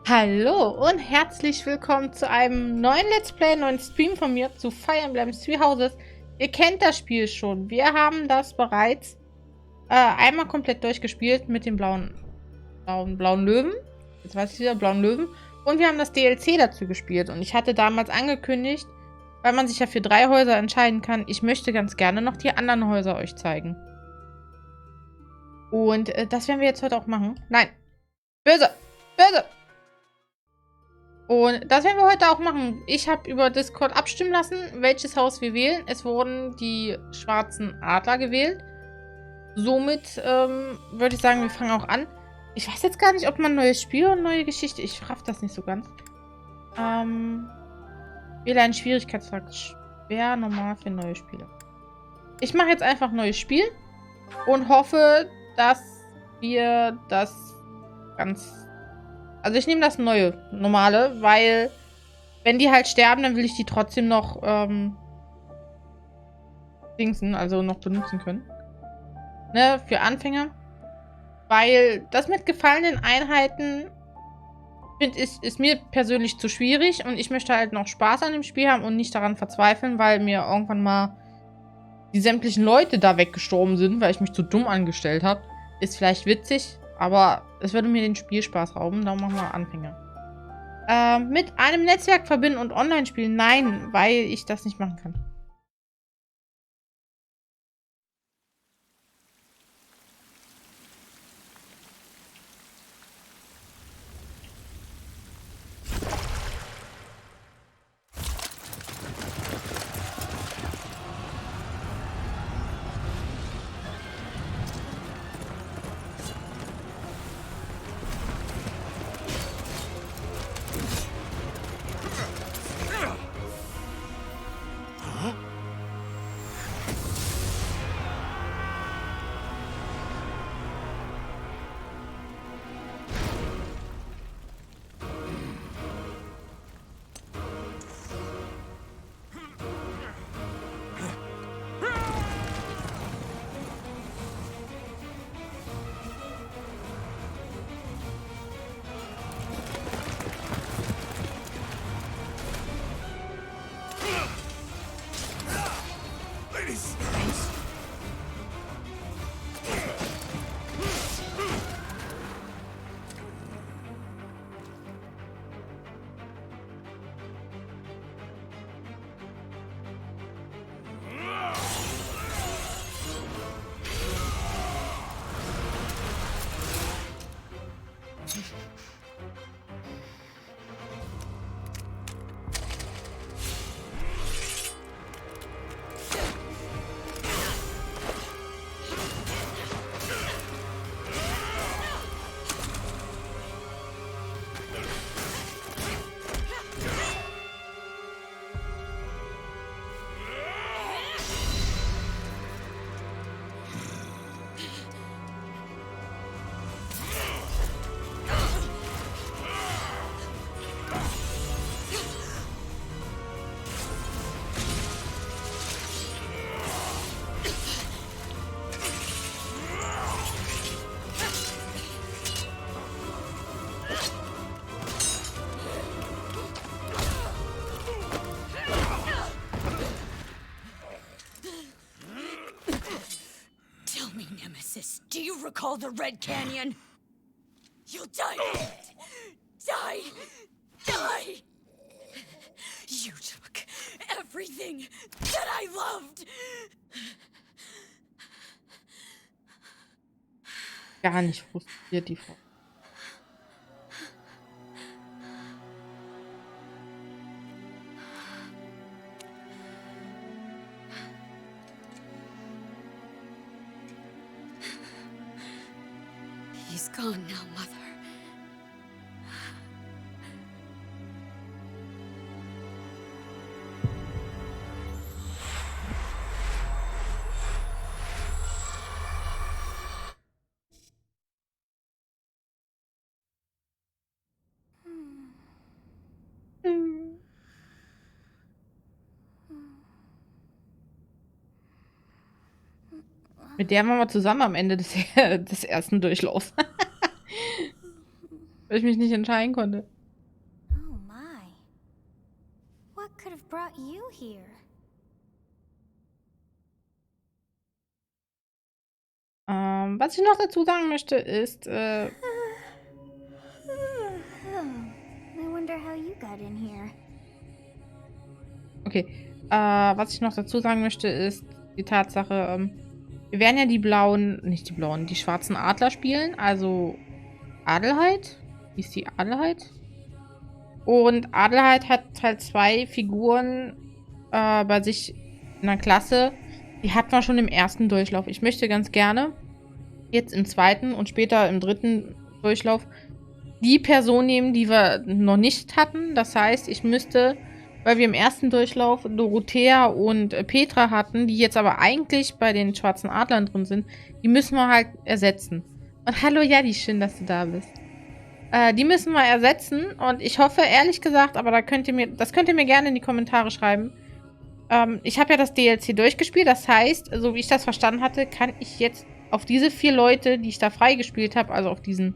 Hallo und herzlich willkommen zu einem neuen Let's Play, neuen Stream von mir zu Fire Emblem Three Houses. Ihr kennt das Spiel schon. Wir haben das bereits einmal komplett durchgespielt mit dem blauen Löwen. Jetzt weiß ich wieder, blauen Löwen. Und wir haben das DLC dazu gespielt. Und ich hatte damals angekündigt, weil man sich ja für 3 Häuser entscheiden kann, ich möchte ganz gerne noch die anderen Häuser euch zeigen. Und das werden wir jetzt heute auch machen. Nein. Böse! Böse! Und das werden wir heute auch machen. Ich habe über Discord abstimmen lassen, welches Haus wir wählen. Es wurden die Schwarzen Adler gewählt. Somit würde ich sagen, wir fangen auch an. Ich weiß jetzt gar nicht, ob man ein neues Spiel oder neue Geschichte... Ich raff das nicht so ganz. Wähle einen Schwierigkeitsgrad. Schwer, normal für neue Spiele. Ich mache jetzt einfach neues Spiel und hoffe, dass wir das ganz... Also ich nehme das neue, normale, weil wenn die halt sterben, dann will ich die trotzdem noch dingsen, also noch benutzen können. Ne, für Anfänger. Weil das mit gefallenen Einheiten ist mir persönlich zu schwierig und ich möchte halt noch Spaß an dem Spiel haben und nicht daran verzweifeln, weil mir irgendwann mal die sämtlichen Leute da weggestorben sind, weil ich mich zu dumm angestellt habe. Ist vielleicht witzig, aber es würde mir den Spielspaß rauben. Darum machen wir Anfänger. Mit einem Netzwerk verbinden und online spielen? Nein, weil ich das nicht machen kann. Do you recall the Red Canyon? You'll die! Die! Die! You took everything that I loved! Gar nicht frustriert, die Frau. He's gone now, Mother. Mit der waren wir zusammen am Ende des ersten Durchlaufs. Weil ich mich nicht entscheiden konnte. could have brought you here? Was ich noch dazu sagen möchte, ist, Oh, I wonder how you got in here. okay, was ich noch dazu sagen möchte, ist die Tatsache, wir werden ja die blauen, nicht die blauen, die schwarzen Adler spielen, also Adelheid. Wie ist die Adelheid? Und Adelheid hat halt 2 Figuren bei sich in der Klasse. Die hat man schon im ersten Durchlauf. Ich möchte ganz gerne jetzt im zweiten und später im dritten Durchlauf die Person nehmen, die wir noch nicht hatten. Das heißt, ich müsste, weil wir im ersten Durchlauf Dorothea und Petra hatten, die jetzt aber eigentlich bei den Schwarzen Adlern drin sind, die müssen wir halt ersetzen. Und hallo Jadi, schön, dass du da bist. Die müssen wir ersetzen und ich hoffe, ehrlich gesagt, aber das könnt ihr mir gerne in die Kommentare schreiben. Ich habe ja das DLC durchgespielt, das heißt, so wie ich das verstanden hatte, kann ich jetzt auf diese 4 Leute, die ich da freigespielt habe, also auf diesen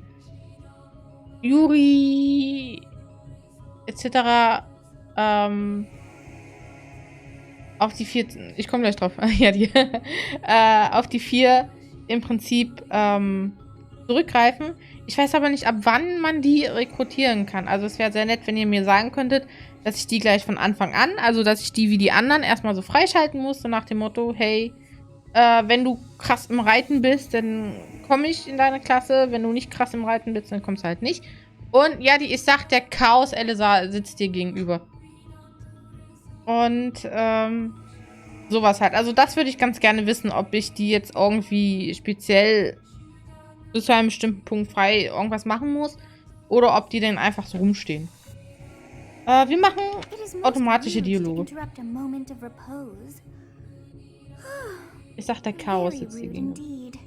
Juri etc., auf die 4, ich komme gleich drauf, ja, die, auf die 4 im Prinzip zurückgreifen. Ich weiß aber nicht, ab wann man die rekrutieren kann. Also es wäre sehr nett, wenn ihr mir sagen könntet, dass ich die gleich von Anfang an, also dass ich die wie die anderen erstmal so freischalten muss, so nach dem Motto, hey, wenn du krass im Reiten bist, dann komme ich in deine Klasse. Wenn du nicht krass im Reiten bist, dann kommst du halt nicht. Und ja, ich sag, der Chaos Elisa sitzt dir gegenüber. Und sowas halt. Also das würde ich ganz gerne wissen, ob ich die jetzt irgendwie speziell bis zu einem bestimmten Punkt frei irgendwas machen muss. Oder ob die denn einfach so rumstehen. Wir machen automatische Dialoge. Ich sag, der Chaos sitzt hier gegenüber.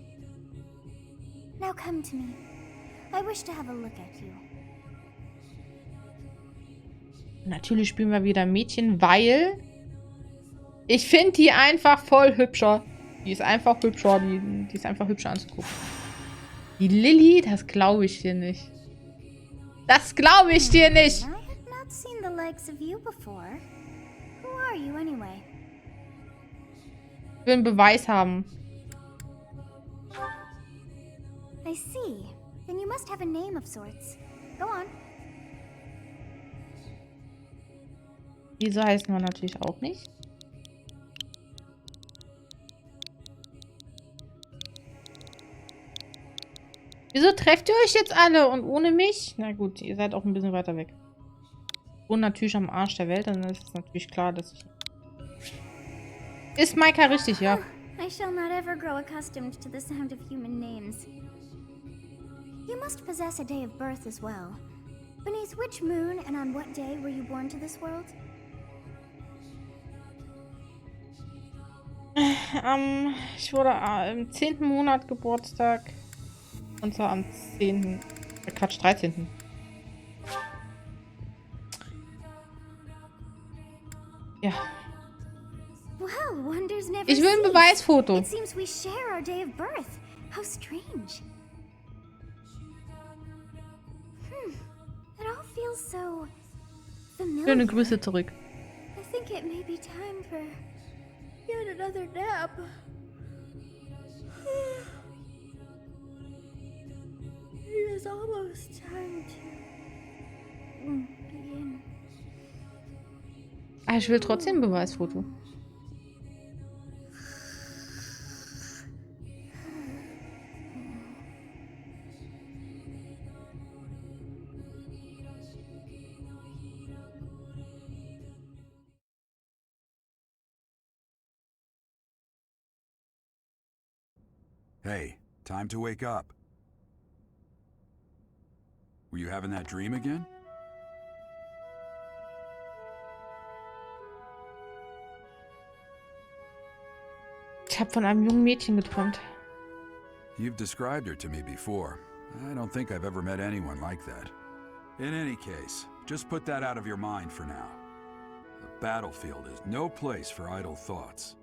Now come to me. I wish to have a look at you. Natürlich spielen wir wieder Mädchen, weil ich finde die einfach voll hübscher. Die ist einfach hübscher. Die ist einfach hübscher anzugucken. Die Lilly, das glaube ich dir nicht. Das glaube ich dir nicht. I have not seen the likes of you before. Who are you anyway? Ich will einen Beweis haben. I see. Then you must have a name of sorts. Go on. Diese heißen wir natürlich auch nicht. Wieso trefft ihr euch jetzt alle und ohne mich? Na gut, ihr seid auch ein bisschen weiter weg. Und natürlich am Arsch der Welt, dann ist es natürlich klar, dass ich... Ist Maika richtig, ja. I shall not ever grow accustomed to the sound of human names. You must possess a day of birth as well. Beneath which moon and on what day were you born to this world? Ich wurde im 10. Monat Geburtstag. Und zwar am 10. Quatsch, 13. Ja. Well, wonders never Ich will ein cease. Beweisfoto. It seems we share our day of birth. How strange. It all feels so familiar. Schöne Grüße zurück. I think it may be time for yet another nap. It is almost time to begin. Ah, ich will trotzdem ein Beweisfoto. Hey, time to wake up. Were you having that dream again? Ich habe von einem jungen Mädchen geträumt. You've described her to me before. I don't think I've ever met anyone like that. In any case, just put that out of your mind for now. The battlefield is no place for idle thoughts.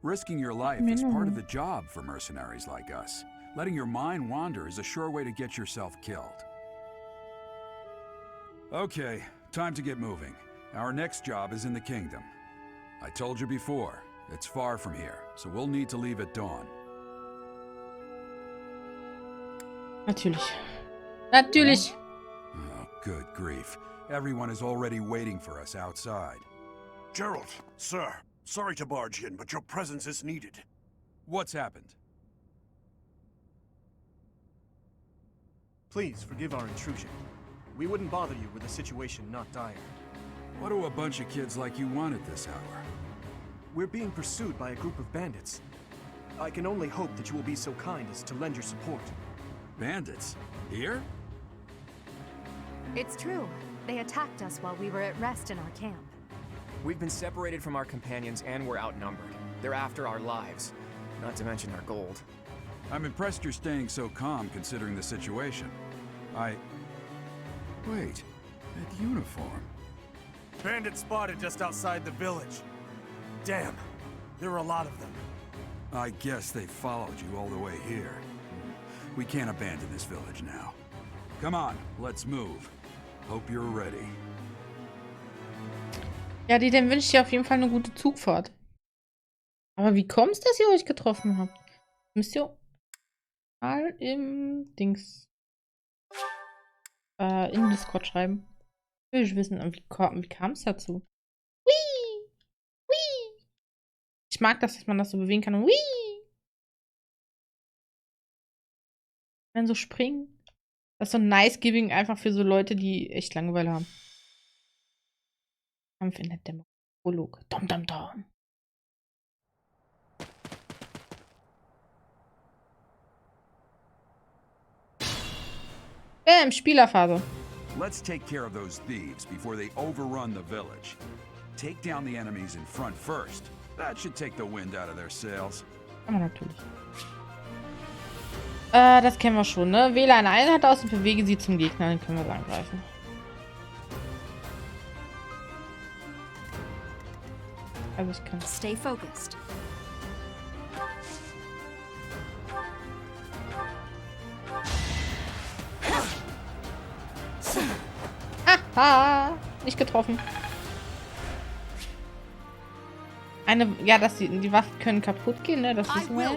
Risking your life is part of the job for mercenaries like us. Letting your mind wander is a sure way to get yourself killed. Okay, time to get moving. Our next job is in the kingdom. I told you before, it's far from here, so we'll need to leave at dawn. Natürlich. Natürlich. Oh, good grief. Everyone is already waiting for us outside. Gerald, sir, sorry to barge in, but your presence is needed. What's happened? Please forgive our intrusion. We wouldn't bother you were the situation not dire. What do a bunch of kids like you want at this hour? We're being pursued by a group of bandits. I can only hope that you will be so kind as to lend your support. Bandits? Here? It's true. They attacked us while we were at rest in our camp. We've been separated from our companions and we're outnumbered. They're after our lives, not to mention our gold. I'm impressed you're staying so calm considering the situation. Wait, that uniform. Bandits spotted just outside the village. Damn, there are a lot of them. I guess they followed you all the way here. We can't abandon this village now. Come on, let's move. Hope you're ready. Ja, dann wünsche ich dir auf jeden Fall eine gute Zugfahrt. Aber wie kommt's, dass ihr euch getroffen habt? Müsst ihr mal im Dings in Discord schreiben. Will ich wissen, wie kam es dazu? Whee! Whee! Ich mag das, dass man das so bewegen kann. Whee! Dann so springen. Das ist so nice giving einfach für so Leute, die echt Langeweile haben. Kampf in der Dämmerung. Prolog. Dom, dom, dom. Spielerphase. Let's take care of those thieves before they overrun the village. Take down the enemies in front first. That should take the wind out of their sails. Aber natürlich. Das kennen wir schon, ne? Wähle eine Einheit aus und bewege sie zum Gegner, dann können wir es angreifen. Also ich kann. Stay focused. Haha! Nicht getroffen. Ja, dass die Waffen können kaputt gehen, ne? Das wissen wir ja.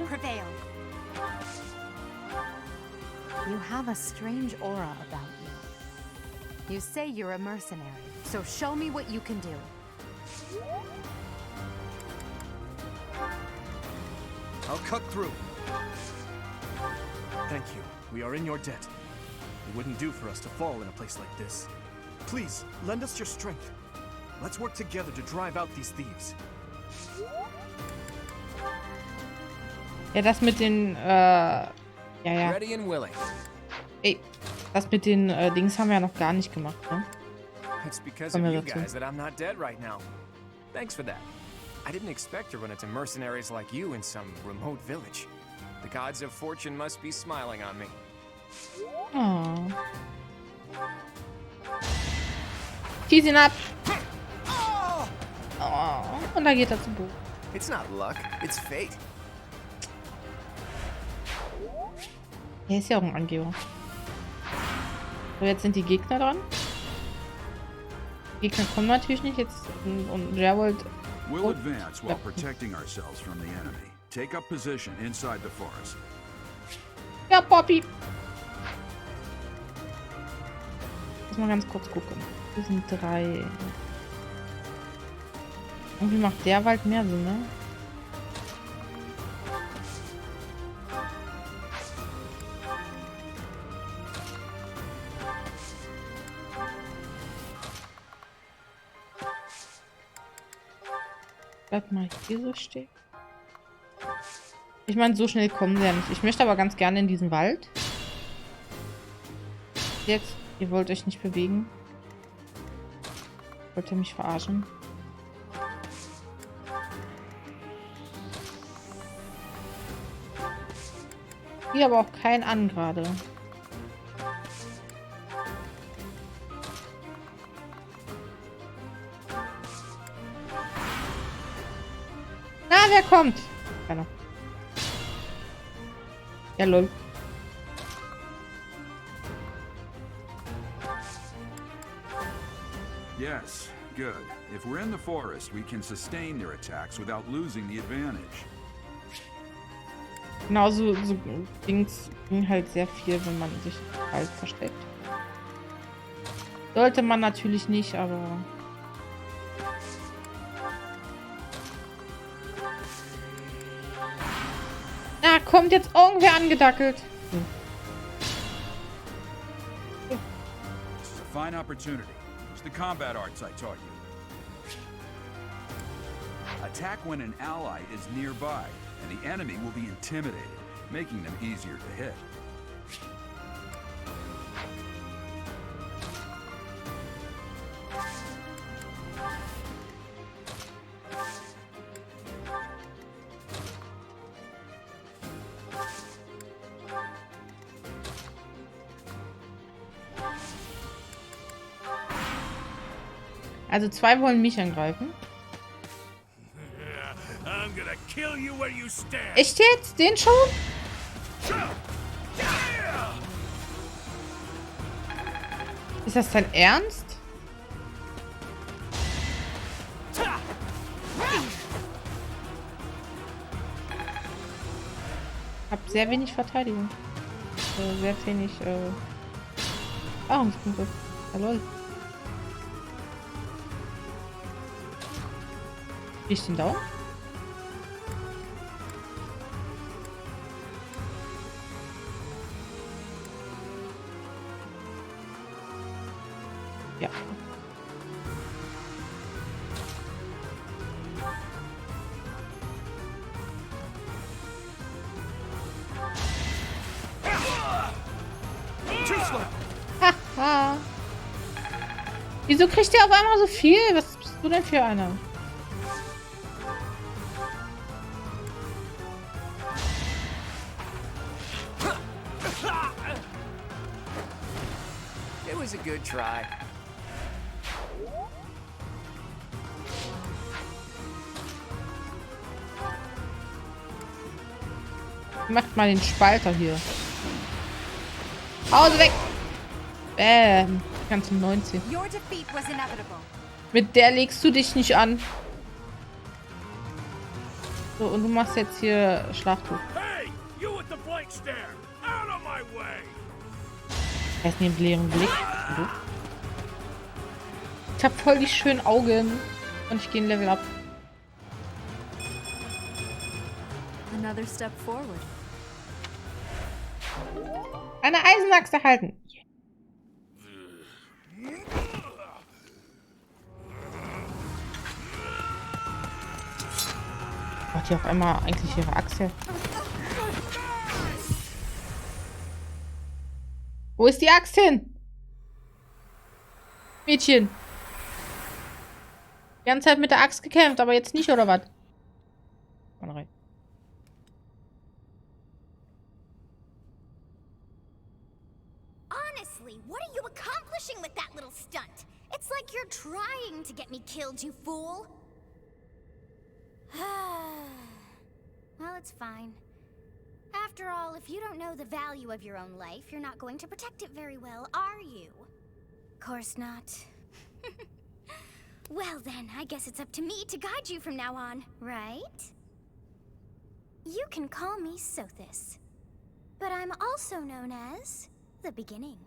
You have a strange aura about you. You say you're a mercenary, so show me what you can do. I'll cut through. Thank you. We are in your debt. It wouldn't do for us to fall in a place like this. Please, lend us your strength. Let's work together to drive out these thieves. Ja, das mit den, ja. Ready and willing. Ey, das mit den Dings haben wir ja noch gar nicht gemacht, ne? It's because of you guys that I'm not dead right now. Thanks for that. I didn't expect to run into mercenaries like you in some remote village. The gods of fortune must be smiling on me. Oh. Schieß ihn ab! Oh, und da geht er zu Boden. It's not luck, it's fate. Er ist ja auch ein Angeber. So, jetzt sind die Gegner dran. Die Gegner kommen natürlich nicht jetzt und Gerald. We'll advance while protecting ourselves from the enemy. Take up position inside the forest. Ja, Poppy. Muss mal ganz kurz gucken. Wir sind 3. Irgendwie macht der Wald mehr Sinn, ne? Bleib mal hier so stehen. Ich meine, so schnell kommen sie ja nicht. Ich möchte aber ganz gerne in diesen Wald. Jetzt, ihr wollt euch nicht bewegen. Wollt ihr mich verarschen? Hier aber auch kein an gerade. Na, wer kommt? Keiner. Ja, lol. Yes, Good. If we're in the forest, we can sustain their attacks without losing the advantage. Genau, so Dings bringen halt sehr viel, wenn man sich halt versteckt. Sollte man natürlich nicht, aber... Na, kommt jetzt irgendwer angedackelt. This is a fine opportunity. It's the combat arts I taught you. Attack when an ally is nearby, and the enemy will be intimidated, making them easier to hit. Also 2 wollen mich angreifen. I'm gonna kill you where you stand. Echt jetzt? Den schon? Ist das dein Ernst? Hab sehr wenig Verteidigung. Sehr wenig Erfahrungspunkte. Ja, lol. Wie ist denn da? Ja. Haha. Wieso kriegt der auf einmal so viel? Was bist du denn für einer? It was a good try. Macht mal den Spalter hier. Hause weg! Bäm. Ganze 19. Your defeat was inevitable. Mit der legst du dich nicht an. So, und du machst jetzt hier Schlachthof. Hey, you with the blank stare. Out of my way. Er ist neben leeren Blick. Ich hab voll die schönen Augen. Und ich gehe ein Level ab. Another step forward. Eine Eisenaxt erhalten. Hat die auf einmal eigentlich ihre Axt her? Wo ist die Axt hin? Mädchen. Die ganze Zeit mit der Axt gekämpft, aber jetzt nicht, oder was? Komm rein. Honestly, what are you accomplishing with that little stunt? It's like you're trying to get me killed, you fool. Well, it's fine. After all, if you don't know the value of your own life, you're not going to protect it very well, are you? Course not. Well then, I guess it's up to me to guide you from now on, right? You can call me Sothis, but I'm also known as the Beginning.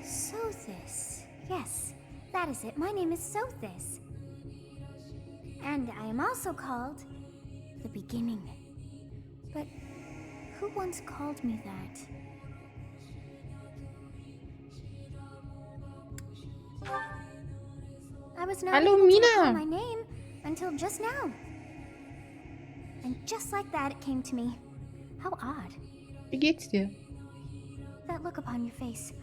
Sothis. Yes, that is it. My name is Sothis. And I am also called the Beginning. But who once called me that? I was not Hallo, able to Mina. recall my name until just now. And just like that, it came to me. How odd. Wie geht's dir? That look upon your face.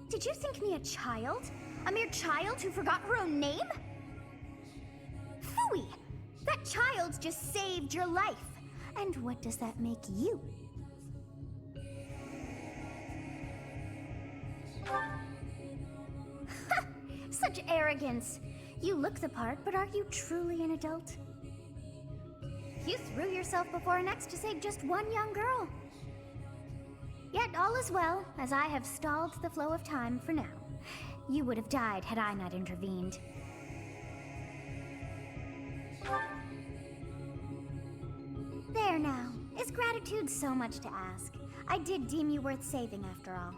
Did you think me a child? A mere child who forgot her own name? Phooey! That child just saved your life. And what does that make you? Such arrogance. You look the part, but are you truly an adult? You threw yourself before an X to save just one young girl. Yet all is well, as I have stalled the flow of time for now. You would have died had I not intervened. There now. Is gratitude so much to ask? I did deem you worth saving after all.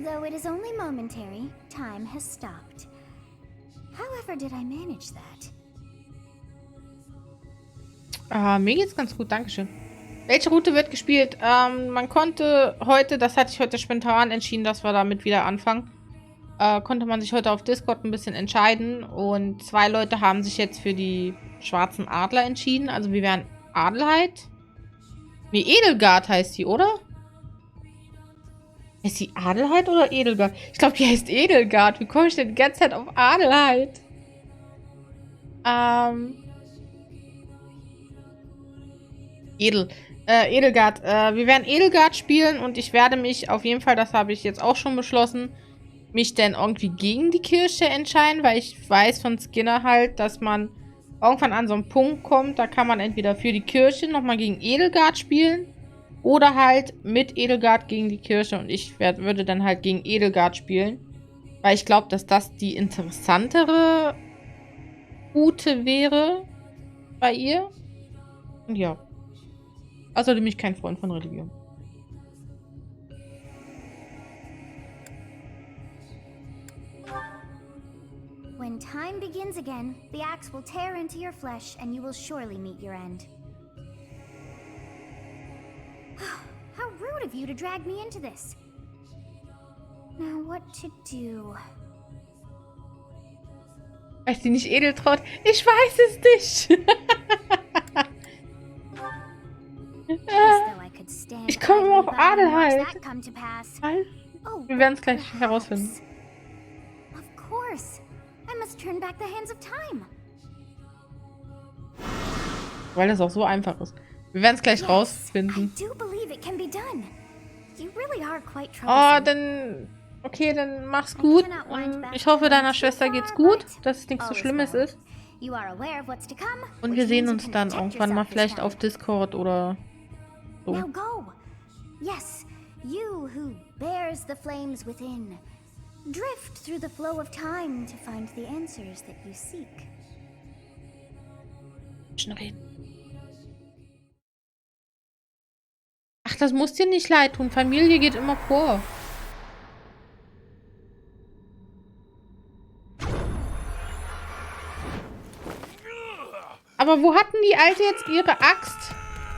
Though it is only momentary, time has stopped. However did I manage that? Mir geht's ganz gut, dankeschön. Welche Route wird gespielt? Man konnte heute, das hatte ich heute spontan entschieden, dass wir damit wieder anfangen. Konnte man sich heute auf Discord ein bisschen entscheiden. Und 2 Leute haben sich jetzt für die Schwarzen Adler entschieden. Also wir wären Adelheid. Nee, Edelgard heißt sie, oder? Heißt sie Adelheid oder Edelgard? Ich glaube, die heißt Edelgard. Wie komme ich denn die ganze Zeit auf Adelheid? Edelgard. Wir werden Edelgard spielen und ich werde mich auf jeden Fall, das habe ich jetzt auch schon beschlossen, mich dann irgendwie gegen die Kirche entscheiden, weil ich weiß von Skinner halt, dass man irgendwann an so einen Punkt kommt, da kann man entweder für die Kirche nochmal gegen Edelgard spielen oder halt mit Edelgard gegen die Kirche und ich würde dann halt gegen Edelgard spielen, weil ich glaube, dass das die interessantere Route wäre bei ihr. Und ja. Außerdem bin ich kein Freund von Religion. When time begins again, the axe will tear into your flesh and you will surely meet your end. How rude of you to drag me into this. Now what to do? Weiß sie nicht Edeltraut? Ich weiß es nicht. Ich komme auf Adelheid. Wir werden es gleich herausfinden. Of course. I must turn back the hands of time. Weil das auch so einfach ist. Wir werden es gleich rausfinden. Oh, dann... Okay, dann mach's gut. Und ich hoffe, deiner Schwester geht's gut, dass es nichts so Schlimmes ist. Und wir sehen uns dann irgendwann mal vielleicht auf Discord oder so. Now go. Yes, you who bears the flames within. Drift through the flow of time to find the answers that you seek. Ach, das muss dir nicht leid tun. Familie geht immer vor. Aber wo hatten die Alte jetzt ihre Axt,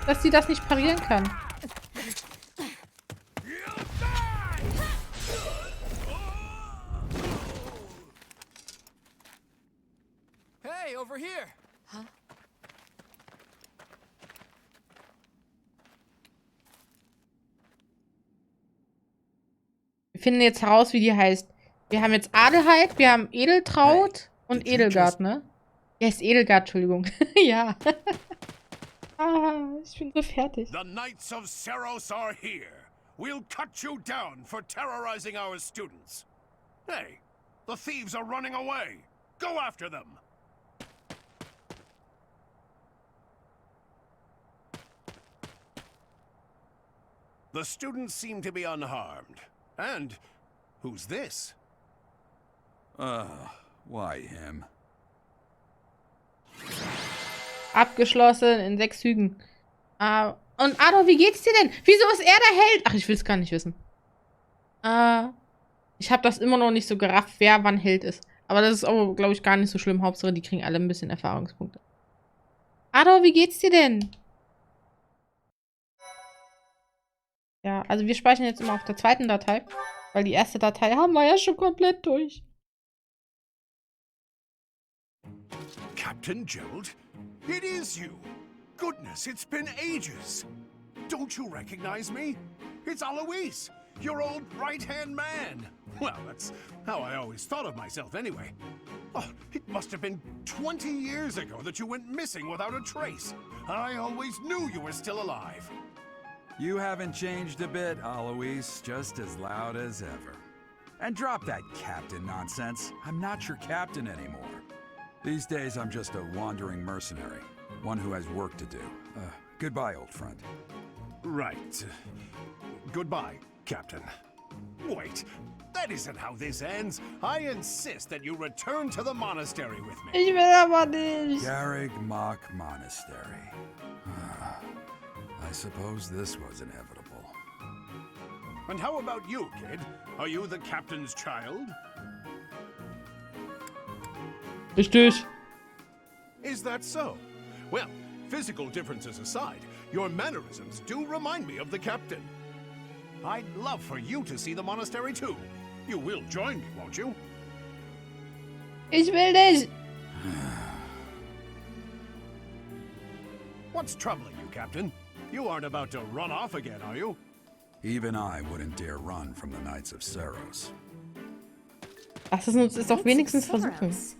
dass sie das nicht parieren kann? Hey, over here. Huh? Wir finden jetzt heraus, wie die heißt. Wir haben jetzt Adelheid, wir haben Edeltraut und Edelgard, ne? Ja, ist Edelgard, Entschuldigung. Ja. Ich bin so fertig. The Knights of Seros are here. We'll cut you down for terrorizing our students. Hey, the thieves are running away. Go after them. The students seem to be unharmed. And who's this? Why him? Abgeschlossen in 6 Zügen. Und Ado, wie geht's dir denn? Wieso ist er der Held? Ach, ich will es gar nicht wissen. Ich habe das immer noch nicht so gerafft, wer wann Held ist. Aber das ist auch, glaube ich, gar nicht so schlimm. Hauptsache, die kriegen alle ein bisschen Erfahrungspunkte. Ado, wie geht's dir denn? Ja, also wir speichern jetzt immer auf der zweiten Datei. Weil die erste Datei haben wir ja schon komplett durch. Captain Gerald? It is you! Goodness, it's been ages! Don't you recognize me? It's Alois, your old right-hand man! Well, that's how I always thought of myself anyway. Oh, it must have been 20 years ago that you went missing without a trace. I always knew you were still alive. You haven't changed a bit, Alois. Just as loud as ever. And drop that captain nonsense. I'm not your captain anymore. These days, I'm just a wandering mercenary. One who has work to do. Goodbye, old friend. Right. Goodbye, Captain. Wait, that isn't how this ends. I insist that you return to the monastery with me. Ich will aber nicht. Garrig Mach Monastery. I suppose this was inevitable. And how about you, kid? Are you the captain's child? Richtig. Is that so? Well, physical differences aside, your mannerisms do remind me of the captain. I'd love for you to see the monastery too. You will join me, won't you? Ich will nicht. What's troubling you, Captain? You aren't about to run off again, are you? Even I wouldn't dare run from the Knights of Saros. Lass es uns doch wenigstens versuchen. Saros.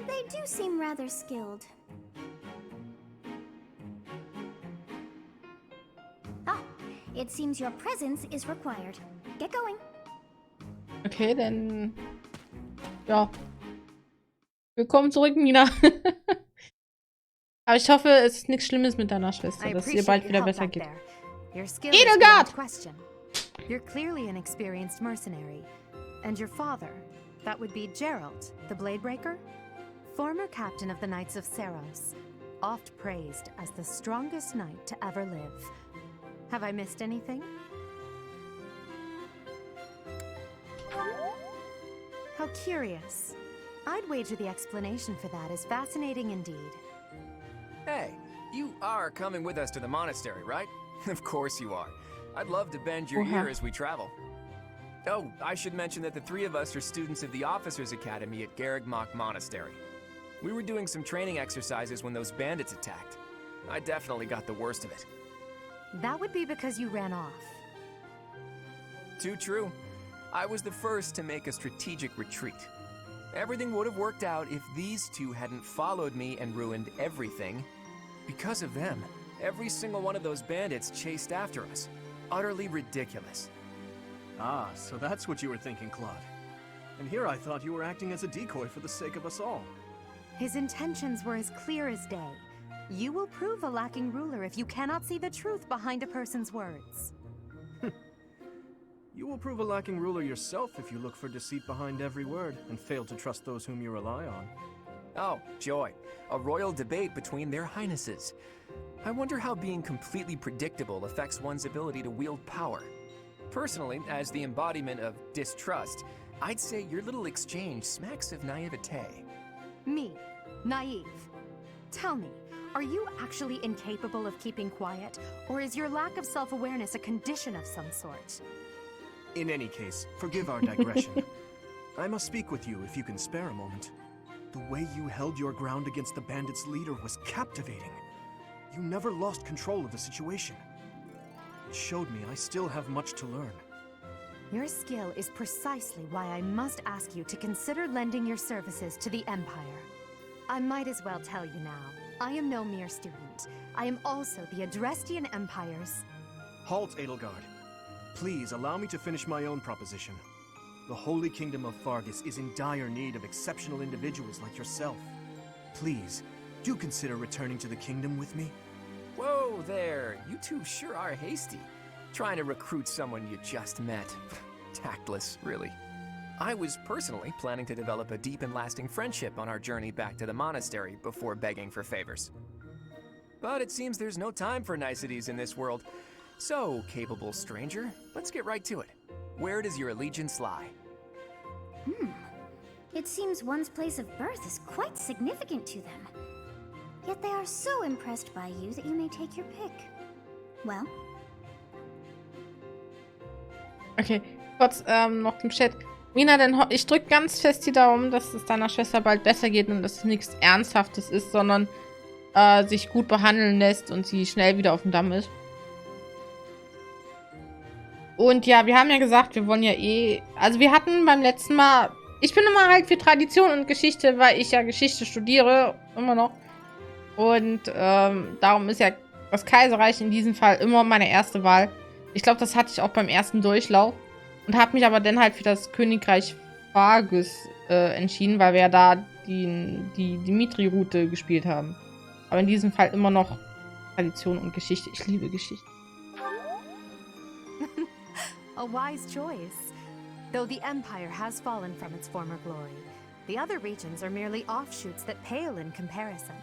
They do seem rather skilled. Ah, it seems your presence is required. Get going. Okay, dann... Ja. Willkommen zurück, Mina. Aber ich hoffe, es ist nichts Schlimmes mit deiner Schwester, dass ihr bald wieder besser geht. Edelgard! You're clearly an experienced mercenary. And your father, that would be Gerald, the Bladebreaker? Former captain of the Knights of Saros, oft praised as the strongest knight to ever live. Have I missed anything? How curious. I'd wager the explanation for that is fascinating indeed. Hey, you are coming with us to the monastery, right? Of course you are. I'd love to bend your ear as we travel. Oh, I should mention that the three of us are students of the Officers' Academy at Garrig Mach Monastery. We were doing some training exercises when those bandits attacked. I definitely got the worst of it. That would be because you ran off. Too true. I was the first to make a strategic retreat. Everything would have worked out if these two hadn't followed me and ruined everything. Because of them, every single one of those bandits chased after us. Utterly ridiculous. Ah, so that's what you were thinking, Claude. And here I thought you were acting as a decoy for the sake of us all. His intentions were as clear as day. You will prove a lacking ruler if you cannot see the truth behind a person's words. You will prove a lacking ruler yourself if you look for deceit behind every word and fail to trust those whom you rely on. Oh, joy. A royal debate between their highnesses. I wonder how being completely predictable affects one's ability to wield power. Personally, as the embodiment of distrust, I'd say your little exchange smacks of naivete. Me, naive. Tell me, are you actually incapable of keeping quiet, or is your lack of self-awareness a condition of some sort? In any case, forgive our digression. I must speak with you if you can spare a moment. The way you held your ground against the bandits' leader was captivating. You never lost control of the situation. It showed me I still have much to learn. Your skill is precisely why I must ask you to consider lending your services to the Empire. I might as well tell you now, I am no mere student. I am also the Adrestian Empire's... Halt, Edelgard. Please allow me to finish my own proposition. The Holy Kingdom of Fargus is in dire need of exceptional individuals like yourself. Please, do consider returning to the kingdom with me. Whoa there, you two sure are hasty. Trying to recruit someone you just met. Tactless, really. I was personally planning to develop a deep and lasting friendship on our journey back to the monastery before begging for favors. But it seems there's no time for niceties in this world. So, capable stranger, let's get right to it. Where does your allegiance lie? It seems one's place of birth is quite significant to them. Yet they are so impressed by you that you may take your pick. Well? Okay, kurz noch im Chat. Mina, ich drücke ganz fest die Daumen, dass es deiner Schwester bald besser geht und dass es nichts Ernsthaftes ist, sondern sich gut behandeln lässt und sie schnell wieder auf dem Damm ist. Und ja, wir haben ja gesagt, wir wollen ja also wir hatten beim letzten Mal, ich bin immer halt für Tradition und Geschichte, weil ich ja Geschichte studiere, immer noch. Und darum ist ja das Kaiserreich in diesem Fall immer meine erste Wahl. Ich glaube, das hatte ich auch beim ersten Durchlauf. Und habe mich aber dann halt für das Königreich Fargus entschieden, weil wir ja da die Dimitri-Route gespielt haben. Aber in diesem Fall immer noch Tradition und Geschichte. Ich liebe Geschichte. A wise choice. Though the Empire has fallen from its former glory, the other regions are merely offshoots that pale in comparison.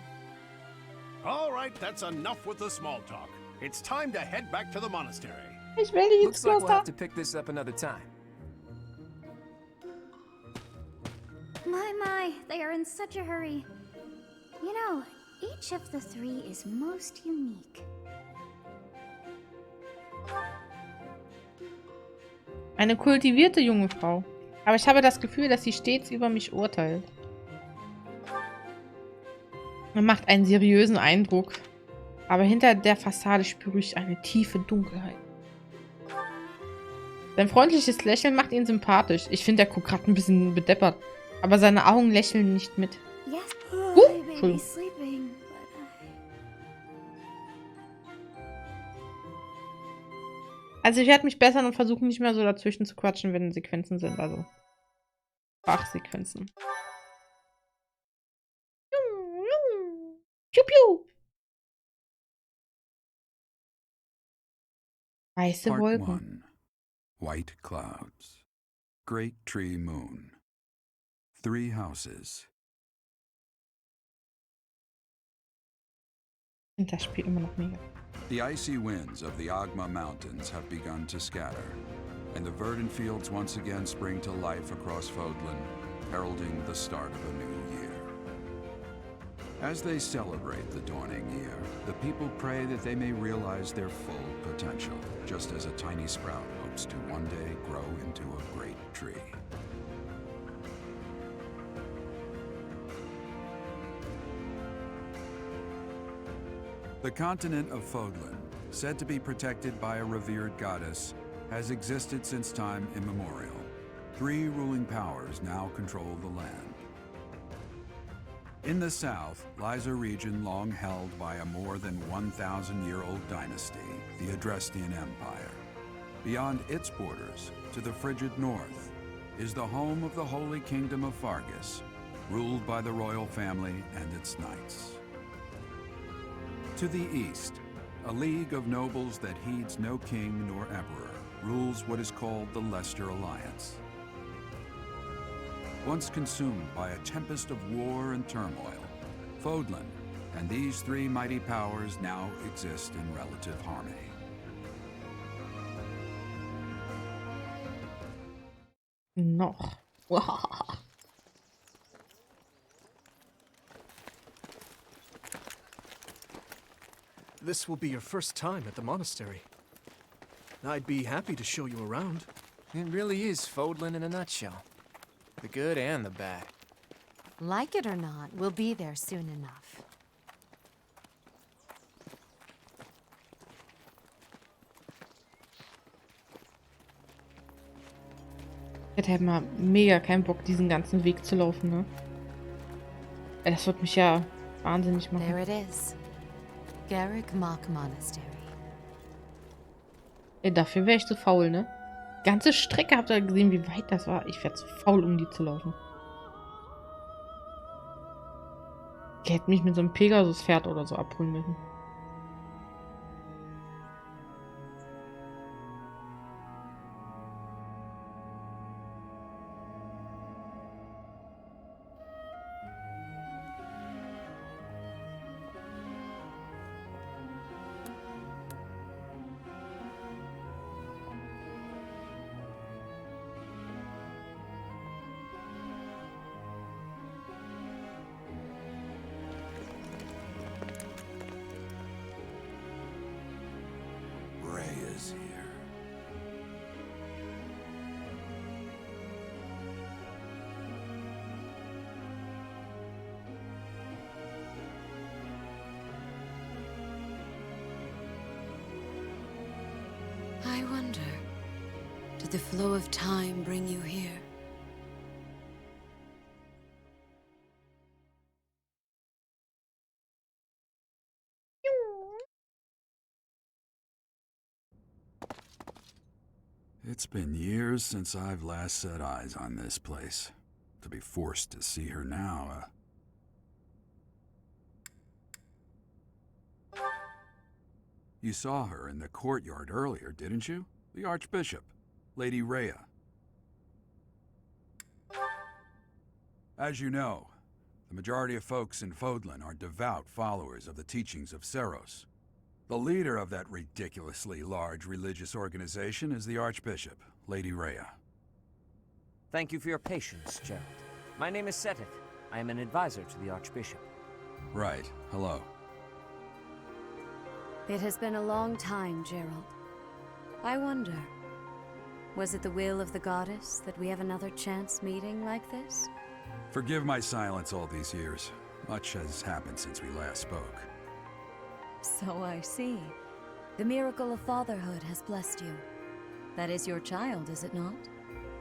All right, that's enough with the small talk. It's time to head back to the monastery. Ich will nicht ins Looks like we'll have Kloster. to pick this up another time. My, they are in such a hurry. You know, each of the three is most unique. Eine kultivierte junge Frau. Aber ich habe das Gefühl, dass sie stets über mich urteilt. Man macht einen seriösen Eindruck. Aber hinter der Fassade spüre ich eine tiefe Dunkelheit. Sein freundliches Lächeln macht ihn sympathisch. Ich finde, er guckt gerade ein bisschen bedeppert. Aber seine Augen lächeln nicht mit. Yes, my Entschuldigung. baby's sleeping, but Also ich werde mich bessern und versuchen nicht mehr so dazwischen zu quatschen, wenn Sequenzen sind. Also Sprachsequenzen. Piu, piu. Weiße Part Wolken. 1. White clouds. Great tree moon. 3 houses. Ich finde das Spiel immer noch mega. The icy winds of the Agma Mountains have begun to scatter, and the verdant fields once again spring to life across Fodlan, heralding the start of a new year. As they celebrate the dawning year, the people pray that they may realize their full potential, just as a tiny sprout hopes to one day grow into a great tree. The continent of Fodlan, said to be protected by a revered goddess, has existed since time immemorial. 3 ruling powers now control the land. In the south lies a region long held by a more than 1,000-year-old dynasty, the Adrestian Empire. Beyond its borders, to the frigid north, is the home of the Holy Kingdom of Fargus, ruled by the royal family and its knights. To the east, a league of nobles that heeds no king nor emperor rules what is called the Leicester Alliance. Once consumed by a tempest of war and turmoil, Fodlan and these 3 mighty powers now exist in relative harmony. Noch. This will be your first time at the monastery. I'd be happy to show you around. It really is Fodlan in a nutshell. The good and the bad. Like it or not, we'll be there soon enough. Ich hätte halt mal mega keinen Bock, diesen ganzen Weg zu laufen, ne? Das wird mich ja wahnsinnig machen. There it is. Garrick Mock Monastery. Ey, dafür wäre ich zu faul, ne? Ganze Strecke, habt ihr gesehen, wie weit das war? Ich wäre zu faul, um die zu laufen. Ich hätte mich mit so einem Pegasus-Pferd oder so abholen müssen. I wonder, did the flow of time bring you here? It's been years since I've last set eyes on this place. To be forced to see her now, You saw her in the courtyard earlier, didn't you? The Archbishop, Lady Rhea. As you know, the majority of folks in Fodlan are devout followers of the teachings of Seros. The leader of that ridiculously large religious organization is the Archbishop, Lady Rhea. Thank you for your patience, Gerald. My name is Seteth. I am an advisor to the Archbishop. Right. Hello. It has been a long time, Gerald. I wonder, was it the will of the goddess that we have another chance meeting like this? Forgive my silence all these years. Much has happened since we last spoke. So I see. The miracle of fatherhood has blessed you. That is your child, is it not?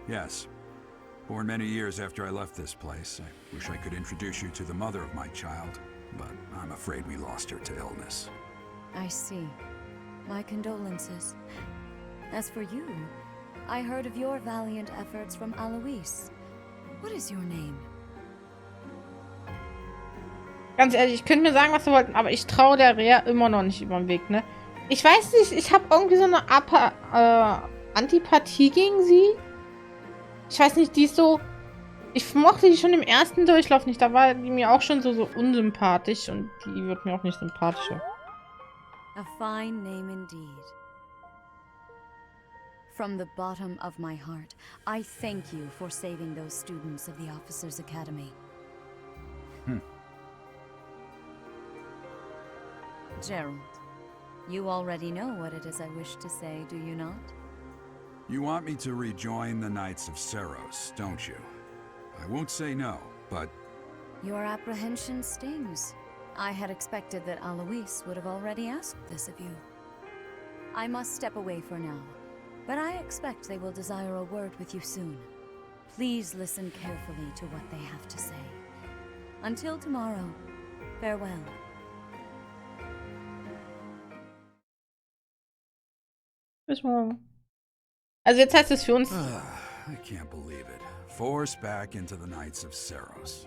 Yes. Born many years after I left this place, I wish I could introduce you to the mother of my child, but I'm afraid we lost her to illness. I see. My condolences. As for you, I heard of your valiant efforts from Alois. What is your name? Ganz ehrlich, ich könnte mir sagen, was sie wollten, aber ich traue der Rhea immer noch nicht über den Weg, ne? Ich weiß nicht, ich habe irgendwie so eine Antipathie gegen sie. Ich weiß nicht, die ist so... Ich mochte die schon im ersten Durchlauf nicht. Da war die mir auch schon so unsympathisch und die wird mir auch nicht sympathischer. A fine name indeed. From the bottom of my heart, I thank you for saving those students of the Officers' Academy. Gerald, you already know what it is I wish to say, do you not? You want me to rejoin the Knights of Seros, don't you? I won't say no, but... Your apprehension stings. I had expected that Alois would have already asked this of you. I must step away for now, but I expect they will desire a word with you soon. Please listen carefully to what they have to say. Until tomorrow, farewell. Bis morgen. Also jetzt heißt es für uns... I can't believe it. Forced back into the Knights of Seros.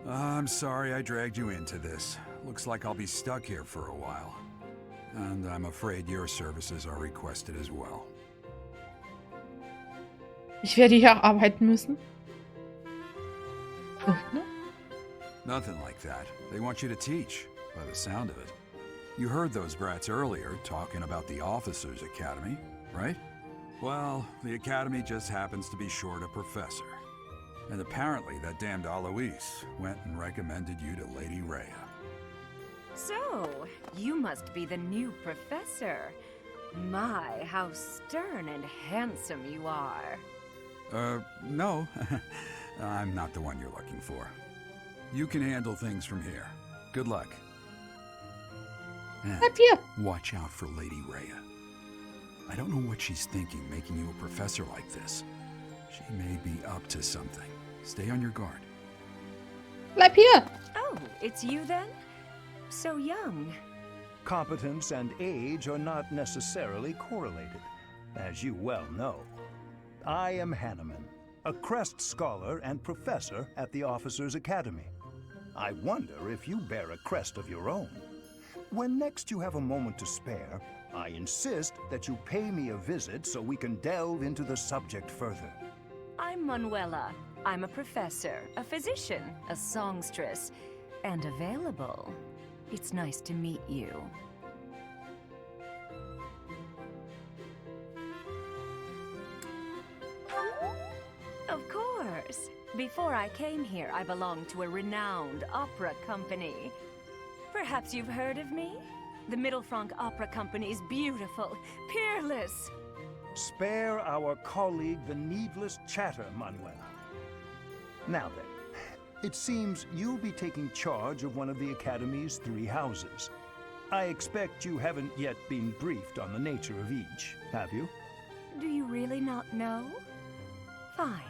I'm sorry I dragged you into this. Looks like I'll be stuck here for a while. And I'm afraid your services are requested as well. Ich werde hier arbeiten müssen. Nothing like that. They want you to teach, by the sound of it. You heard those brats earlier talking about the Officers' Academy, right? Well, the Academy just happens to be short a professor. And apparently that damned Alois went and recommended you to Lady Rhea. So, you must be the new professor. My, how stern and handsome you are. No. I'm not the one you're looking for. You can handle things from here. Good luck. And watch out for Lady Rhea. I don't know what she's thinking making you a professor like this. She may be up to something. Stay on your guard. Bleib hier! Oh, it's you then? So young. Competence and age are not necessarily correlated, as you well know. I am Hanneman, a Crest Scholar and Professor at the Officers' Academy. I wonder if you bear a crest of your own. When next you have a moment to spare, I insist that you pay me a visit so we can delve into the subject further. I'm Manuela. I'm a professor, a physician, a songstress, and available. It's nice to meet you. Of course. Before I came here, I belonged to a renowned opera company. Perhaps you've heard of me? The Mittelfranc Opera Company is beautiful, peerless. Spare our colleague the needless chatter, Manuela. Now then, it seems you'll be taking charge of one of the Academy's 3 houses. I expect you haven't yet been briefed on the nature of each, have you? Do you really not know? Fine.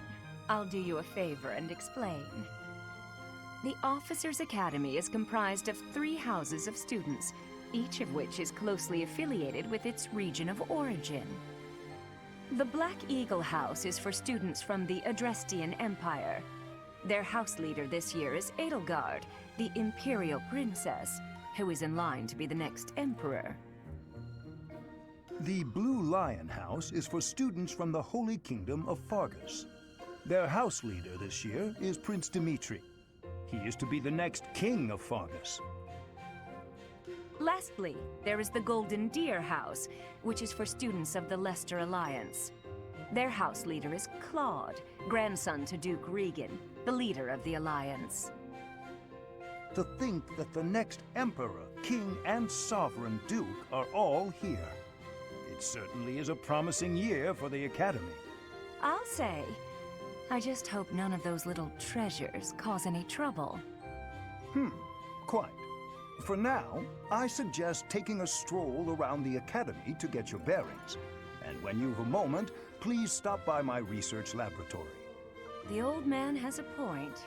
I'll do you a favor and explain. The Officers' Academy is comprised of 3 houses of students, each of which is closely affiliated with its region of origin. The Black Eagle House is for students from the Adrestian Empire. Their house leader this year is Edelgard, the Imperial Princess, who is in line to be the next Emperor. The Blue Lion House is for students from the Holy Kingdom of Fargus. Their house leader this year is Prince Dimitri. He is to be the next king of Fargus. Lastly, there is the Golden Deer House, which is for students of the Leicester Alliance. Their house leader is Claude, grandson to Duke Regan, the leader of the Alliance. To think that the next Emperor, King, and Sovereign Duke are all here. It certainly is a promising year for the Academy. I'll say. I just hope none of those little treasures cause any trouble. Quite. For now, I suggest taking a stroll around the Academy to get your bearings. And when you've a moment, please stop by my research laboratory. The old man has a point.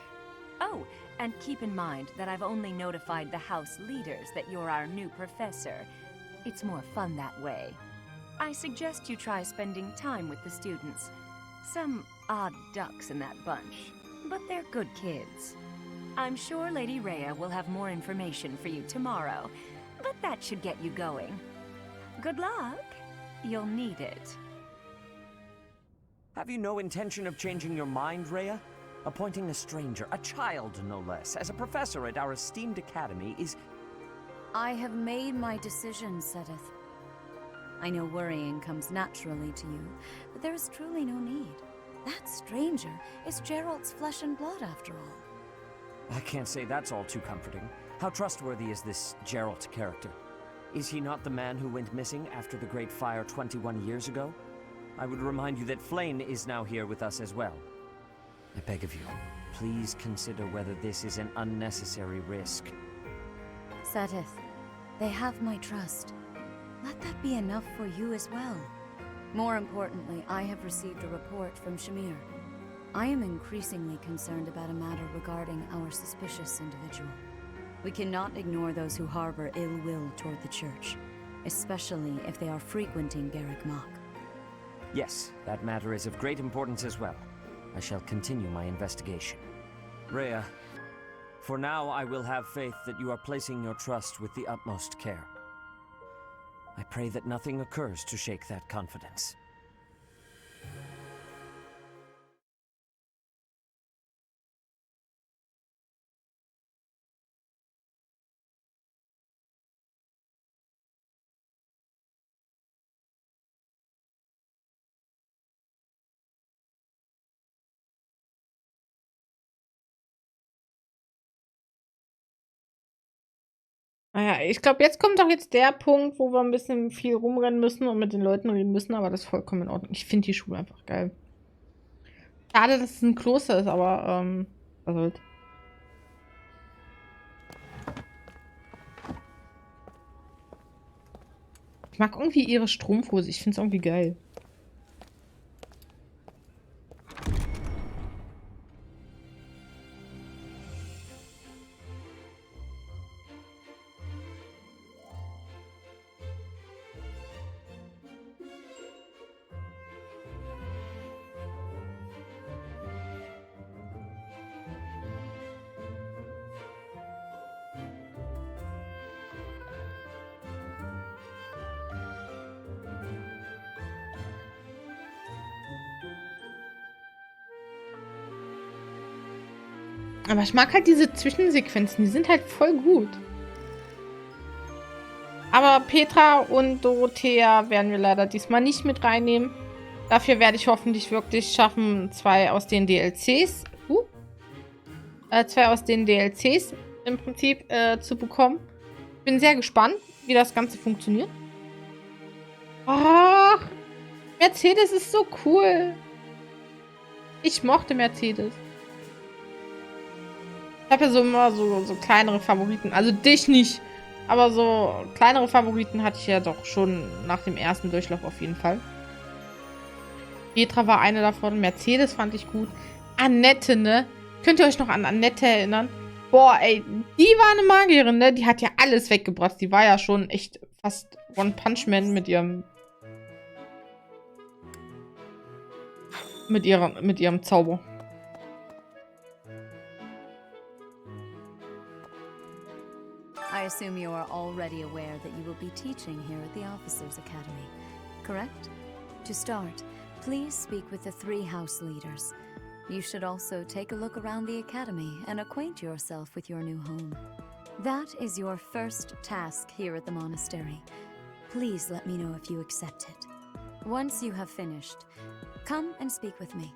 Oh, and keep in mind that I've only notified the house leaders that you're our new professor. It's more fun that way. I suggest you try spending time with the students. Some odd ducks in that bunch, but they're good kids. I'm sure Lady Rhea will have more information for you tomorrow, but that should get you going. Good luck. You'll need it. Have you no intention of changing your mind, Rhea? Appointing a stranger, a child no less, as a professor at our esteemed academy is... I have made my decision, Sedith. I know worrying comes naturally to you, but there is truly no need. That stranger is Gerald's flesh and blood, after all. I can't say that's all too comforting. How trustworthy is this Gerald character? Is he not the man who went missing after the Great Fire 21 years ago? I would remind you that Flame is now here with us as well. I beg of you, please consider whether this is an unnecessary risk. Sedith, they have my trust. Let that be enough for you as well. More importantly, I have received a report from Shamir. I am increasingly concerned about a matter regarding our suspicious individual. We cannot ignore those who harbor ill will toward the church, especially if they are frequenting Garrick Mach. Yes, that matter is of great importance as well. I shall continue my investigation. Rhea, for now I will have faith that you are placing your trust with the utmost care. I pray that nothing occurs to shake that confidence. Naja, ich glaube, jetzt kommt doch jetzt der Punkt, wo wir ein bisschen viel rumrennen müssen und mit den Leuten reden müssen, aber das ist vollkommen in Ordnung. Ich finde die Schule einfach geil. Schade, dass es ein Kloster ist, aber, was soll's. Ich mag irgendwie ihre Strumpfhose. Ich finde es irgendwie geil. Aber ich mag halt diese Zwischensequenzen, die sind halt voll gut. Aber Petra und Dorothea werden wir leider diesmal nicht mit reinnehmen. Dafür werde ich hoffentlich wirklich schaffen, zwei aus den DLCs im Prinzip zu bekommen. Bin sehr gespannt, wie das Ganze funktioniert. Ach, Mercedes ist so cool. Ich mochte Mercedes. Ich habe ja so immer so kleinere Favoriten. Also dich nicht. Aber so kleinere Favoriten hatte ich ja doch schon nach dem ersten Durchlauf auf jeden Fall. Petra war eine davon. Mercedes fand ich gut. Annette, ne? Könnt ihr euch noch an Annette erinnern? Boah, ey, die war eine Magierin, ne? Die hat ja alles weggebracht. Die war ja schon echt fast One-Punch-Man mit ihrem Zauber. I assume you are already aware that you will be teaching here at the Officers' Academy. correct? To start, please speak with the 3 house leaders. You should also take a look around the academy and acquaint yourself with your new home. That is your first task here at the monastery. Please let me know if you accept it. Once you have finished, come and speak with me.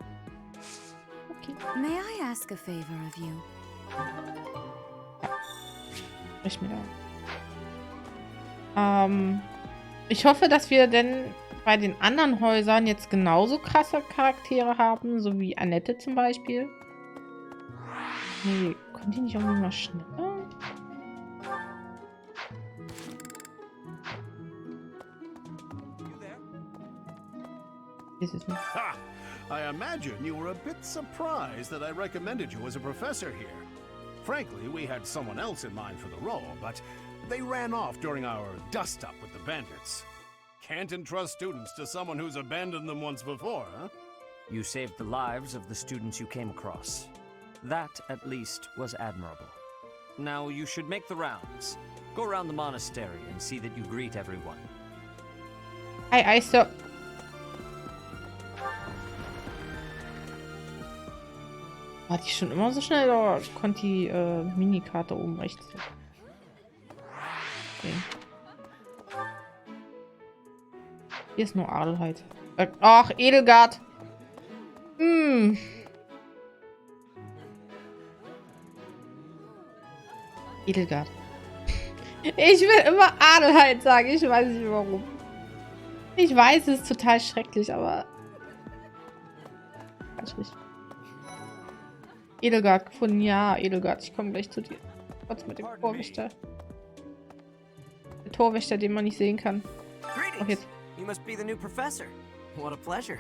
Okay. May I ask a favor of you? Ich mir da. Ich hoffe, dass wir denn bei den anderen Häusern jetzt genauso krasse Charaktere haben, so wie Annette zum Beispiel. Nee, kommt die nicht irgendwie mal schneller? Ist es nicht. Ha! I imagine you were a bit surprised that I recommended you as a professor here. Frankly, we had someone else in mind for the role, but they ran off during our dust-up with the bandits. Can't entrust students to someone who's abandoned them once before, huh? You saved the lives of the students you came across. That, at least, was admirable. Now you should make the rounds. Go around the monastery and see that you greet everyone. Ei, Sir. War die schon immer so schnell oder konnte die Minikarte oben rechts? Okay. Hier ist nur Adelheid. Ach, Edelgard. Edelgard. Ich will immer Adelheid sagen. Ich weiß nicht warum. Ich weiß, es ist total schrecklich, aber... Ganz richtig. Edelgard gefunden. Ja, Edelgard. Ich komme gleich zu dir. Trotz mit dem Torwächter. Der Torwächter, den man nicht sehen kann. Greetings. Ach, jetzt. You must be the new professor. What a pleasure.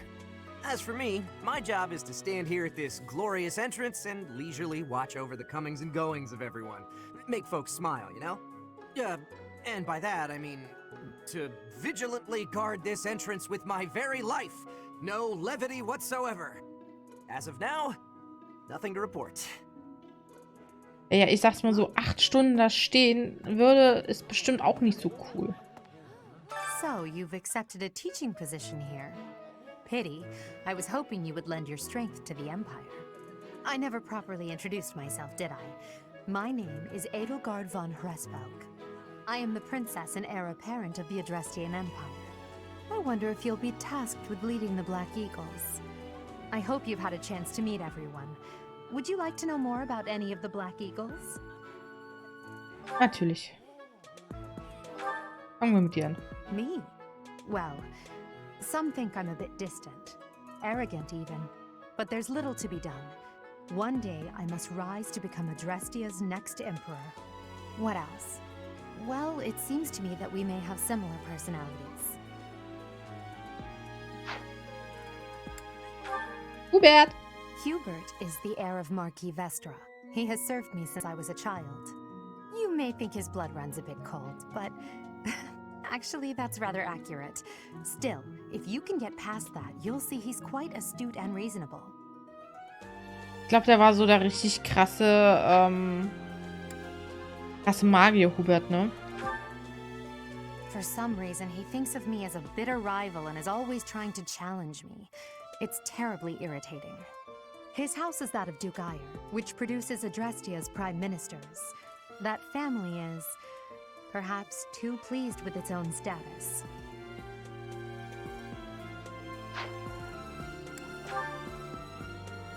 As for me, my job is to stand here at this glorious entrance and leisurely watch over the comings and goings of everyone. Make folks smile, you know? And by that, I mean to vigilantly guard this entrance with my very life. No levity whatsoever. As of now, nothing to report. Ja, ich sag's mal so, 8 Stunden da stehen würde, ist bestimmt auch nicht so cool. So, you've accepted a teaching position here. Pity. I was hoping you would lend your strength to the Empire. I never properly introduced myself, did I? My name is Edelgard von Hresvelg. I am the princess and heir apparent of the Adrestian Empire. I wonder if you'll be tasked with leading the Black Eagles. I hope you've had a chance to meet everyone. Would you like to know more about any of the Black Eagles? Natürlich. Fangen wir mit dir an. Me? Well, some think I'm a bit distant, arrogant even, but there's little to be done. One day I must rise to become Adrestia's next emperor. What else? Well, it seems to me that we may have similar personalities. Hubert! Hubert is the heir of Marquis Vestra. He has served me since I was a child. You may think his blood runs a bit cold, but actually that's rather accurate. Still, if you can get past that, you'll see he's quite astute and reasonable. Ich glaube, der war so der richtig krasse Magier, Hubert, ne? For some reason, he thinks of me as a bitter rival and is always trying to challenge me. It's terribly irritating. His house is that of Duke Eyre, which produces Adrestia's prime ministers. That family is, perhaps, too pleased with its own status.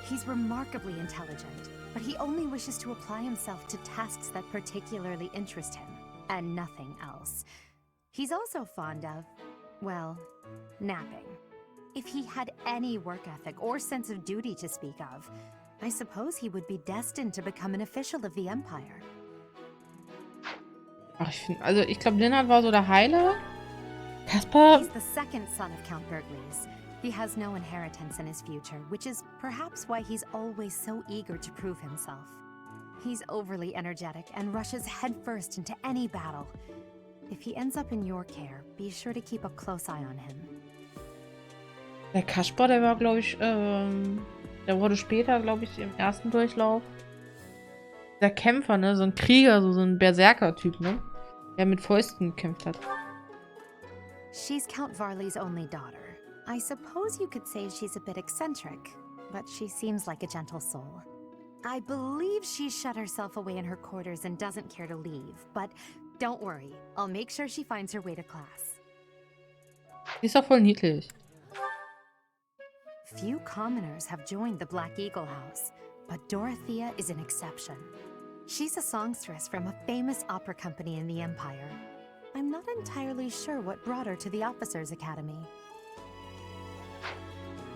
He's remarkably intelligent, but he only wishes to apply himself to tasks that particularly interest him, and nothing else. He's also fond of, well, napping. If he had any work ethic or sense of duty to speak of, I suppose he would be destined to become an official of the Empire. Ach, ich glaube, Lennart war so der Heiler. Kaspar. He's the second son of Count Bergles. He has no inheritance in his future, which is perhaps why he's always so eager to prove himself. He's overly energetic and rushes headfirst into any battle. If he ends up in your care, be sure to keep a close eye on him. Der Kaspar, der war, glaube ich, der wurde später, glaube ich, im ersten Durchlauf. Der Kämpfer, ne? So ein Krieger, so ein Berserker-Typ, ne? Der mit Fäusten gekämpft hat. She's Count Varley's only daughter. I suppose you could say she's a bit eccentric, but she seems like a gentle soul. I believe she's shut herself away in her quarters and doesn't care to leave, but don't worry, I'll make sure she finds her way to class. Die ist doch voll niedlich. Few commoners have joined the Black Eagle House, but Dorothea is an exception. She's a songstress from a famous opera company in the Empire. I'm not entirely sure what brought her to the Officers' Academy.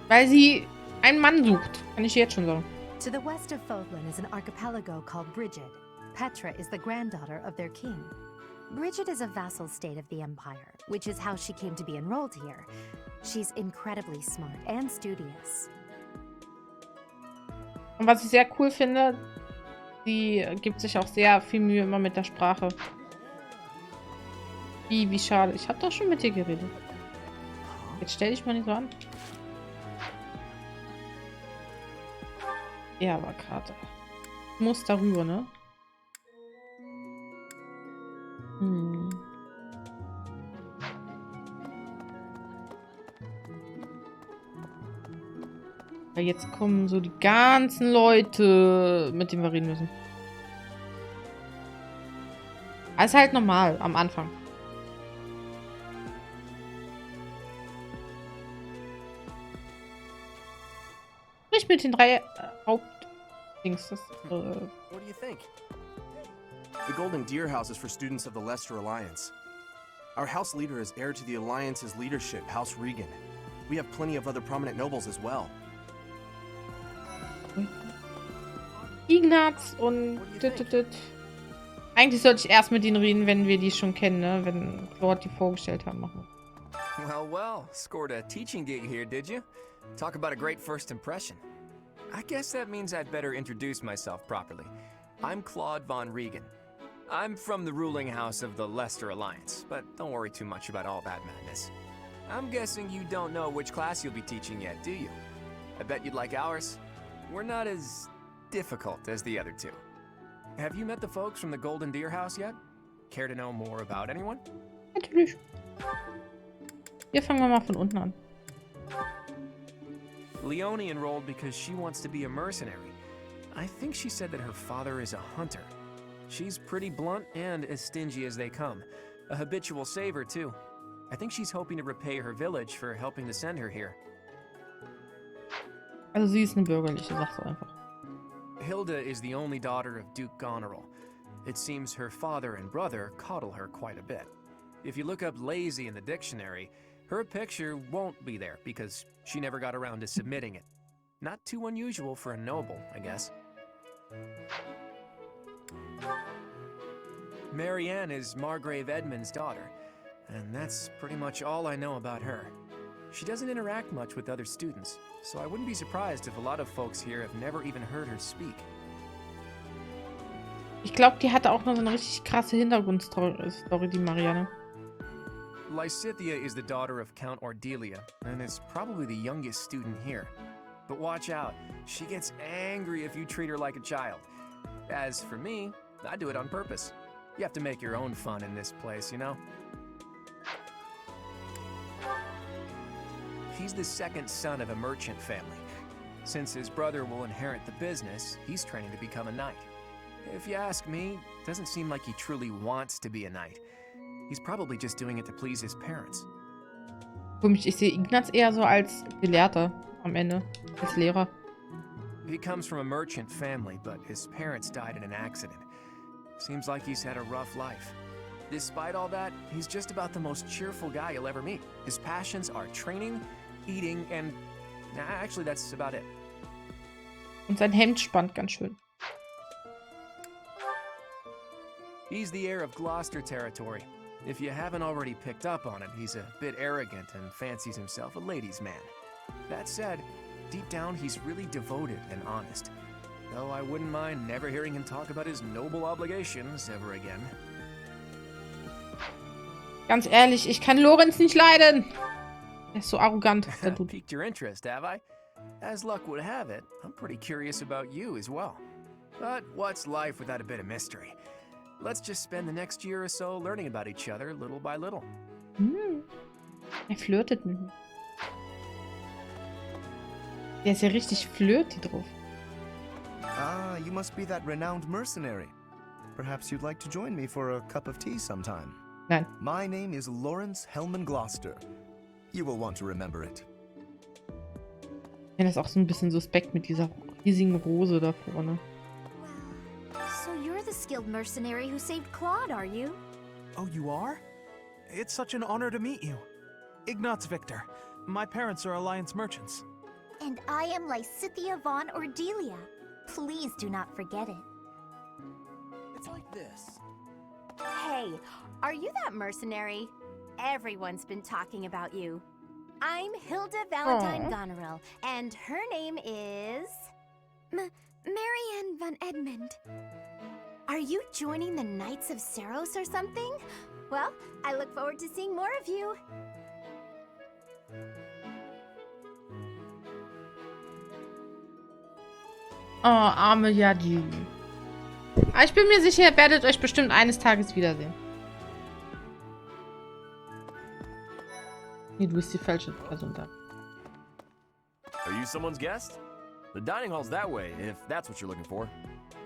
Weil sie einen Mann sucht. Kann ich jetzt schon sagen. To the west of Fodlan is an archipelago called Brigid. Petra is the granddaughter of their king. Brigid is a vassal state of the Empire, which is how she came to be enrolled here. She's incredibly smart and studious. Und was ich sehr cool finde, sie gibt sich auch sehr viel Mühe immer mit der Sprache. Wie schade. Ich habe doch schon mit dir geredet. Jetzt stell dich mal nicht so an. Ja, aber Karte. Muss darüber, ne? Weil jetzt kommen so die ganzen Leute, mit denen wir reden müssen. Das ist halt normal am Anfang. Sprich mit den drei Hauptdings. What do you think? The Golden Deer House is for students of the Leicester Alliance. Our house leader is heir to the Alliance's leadership, House Regan. We have plenty of other prominent nobles as well. Ignaz und... Eigentlich sollte ich erst mit ihnen reden, wenn wir die schon kennen, ne? Wenn Lord die vorgestellt haben. Machen. Well, well, scored a teaching gig here, did you? Talk about a great first impression. I guess that means I'd better introduce myself properly. I'm Claude von Regan. I'm from the ruling house of the Leicester Alliance, but don't worry too much about all that madness. I'm guessing you don't know which class you'll be teaching yet, do you? I bet you'd like ours. We're not as difficult as the other two. Have you met the folks from the Golden Deer House yet? Care to know more about anyone? Natürlich. Hier fangen wir mal von unten an. Leonie enrolled because she wants to be a mercenary. I think she said that her father is a hunter. She's pretty blunt and as stingy as they come. A habitual saver, too. I think she's hoping to repay her village for helping to send her here. Also sie ist eine bürgerliche, sagst du einfach. Hilda is the only daughter of Duke Goneril. It seems her father and brother coddle her quite a bit. If you look up lazy in the dictionary, her picture won't be there because she never got around to submitting it. Not too unusual for a noble, I guess. Marianne is Margrave Edmund's daughter, and that's pretty much all I know about her. She doesn't interact much with other students, so I wouldn't be surprised if a lot of folks here have never even heard her speak. Ich glaube, die hatte auch noch so eine richtig krasse Hintergrundstory, die Marianne. Lysithea is the daughter of Count Ordelia, and is probably the youngest student here. But watch out, she gets angry if you treat her like a child. As for me, I do it on purpose. You have to make your own fun in this place, you know? He's the second son of a merchant family. Since his brother will inherit the business, he's training to become a knight. If you ask me, it doesn't seem like he truly wants to be a knight. He's probably just doing it to please his parents. Komisch, ich sehe Ignaz eher so als Gelehrter am Ende, als Lehrer. He comes from a merchant family, but his parents died in an accident. Seems like he's had a rough life. Despite all that, he's just about the most cheerful guy you'll ever meet. His passions are training, eating, and... actually, that's about it. Und sein Hemd spannt ganz schön. He's the heir of Gloucester territory. If you haven't already picked up on it, he's a bit arrogant and fancies himself a ladies' man. That said, deep down he's really devoted and honest. Though I wouldn't mind never hearing him talk about his noble obligations ever again. Ganz ehrlich, ich kann Lorenz nicht leiden. Er ist so arrogant. Piqued your interest, have I? As luck would have it, I'm pretty curious about you as well. But what's life without a bit of mystery? Let's just spend the next year or so learning about each other little by little. Er flirtet mit mir. Der ist ja richtig flirty drauf. Ah, you must be that renowned mercenary. Perhaps you'd like to join me for a cup of tea sometime. Nein. My name is Lawrence Hellman Gloucester. You will want to remember it. Ja, das ist auch so ein bisschen suspekt mit dieser riesigen Rose da vorne. So you're the skilled mercenary who saved Claude, are you? Oh, you are? It's such an honor to meet you. Ignatz Victor. My parents are Alliance merchants. And I am Lysithia von Ordelia. Please do not forget it. It's like this. Hey, are you that mercenary? Everyone's been talking about you. I'm Hilda Valentine Goneril, and her name is... Marianne von Edmund. Are you joining the Knights of Seros or something? Well, I look forward to seeing more of you. Oh, arme Yadi. Aber ich bin mir sicher, ihr werdet euch bestimmt eines Tages wiedersehen. Nee, du bist die falsche Person da. Are you someone's guest? The dining hall's that way, if that's what you're looking for.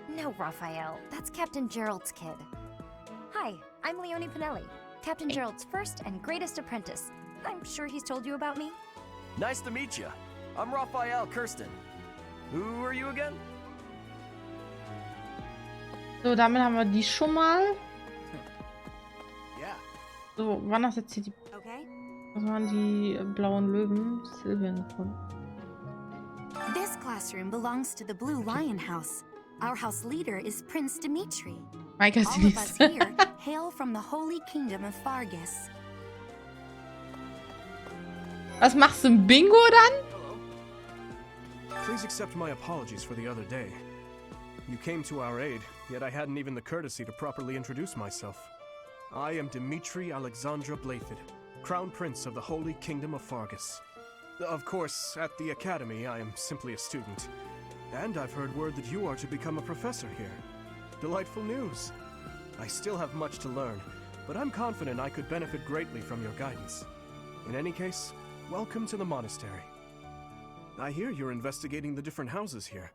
No, Raphael. That's Captain Gerald's kid. Hi, I'm Leonie Pinelli, Captain Gerald's first and greatest apprentice. I'm sure he's told you about me. Nice to meet you. I'm Raphael Kirsten. Who are you again? So, damit haben wir die schon mal. Yeah. So, wann das jetzt hier die... Was waren die blauen Löwen? Sylvian gefunden. This classroom belongs to the Blue Lion House. Our house leader is Prince Dimitri. All of us here hail from the Holy Kingdom of Fargus. Was machst du im Bingo dann? Please accept my apologies for the other day. You came to our aid, yet I hadn't even the courtesy to properly introduce myself. I am Dimitri Alexandra Blaiffid, Crown Prince of the Holy Kingdom of Fargus. Of course, at the Academy, I am simply a student. And I've heard word that you are to become a professor here. Delightful news. I still have much to learn, but I'm confident I could benefit greatly from your guidance. In any case, welcome to the monastery. I hear you're investigating the different houses here.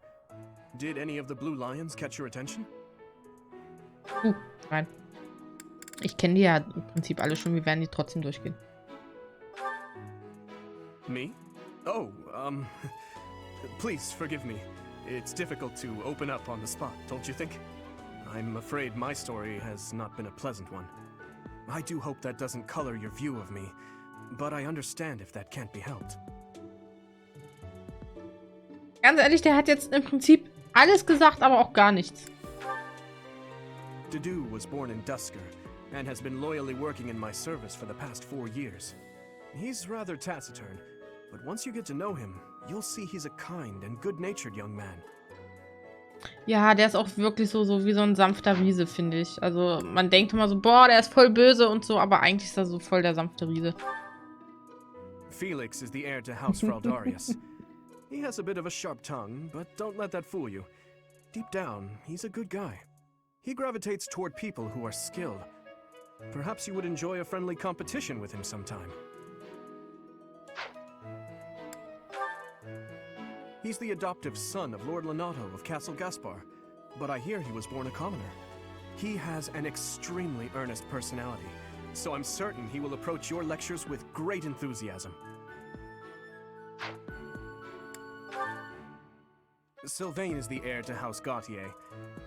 Did any of the Blue Lions catch your attention? Nein. Ich kenne die ja im Prinzip alle schon, wir werden die trotzdem durchgehen. Me? Oh, please forgive me. It's difficult to open up on the spot, don't you think? I'm afraid my story has not been a pleasant one. I do hope that doesn't color your view of me, but I understand if that can't be helped. Ganz ehrlich, der hat jetzt im Prinzip alles gesagt, aber auch gar nichts. Dedu was born in Dusker, and has been loyally working in my service for the past 4 years. He's rather taciturn, but once you get to know him, you'll see he's a kind and good-natured young man. Ja, der ist auch wirklich so wie so ein sanfter Riese, finde ich. Also man denkt immer so, boah, der ist voll böse und so, aber eigentlich ist er so voll der sanfte Riese. Felix is the heir to House Fraldarius. He has a bit of a sharp tongue, but don't let that fool you. Deep down, he's a good guy. He gravitates toward people who are skilled. Perhaps you would enjoy a friendly competition with him sometime. He's the adoptive son of Lord Lenato of Castle Gaspar, but I hear he was born a commoner. He has an extremely earnest personality, so I'm certain he will approach your lectures with great enthusiasm. Sylvain is the heir to House Gautier.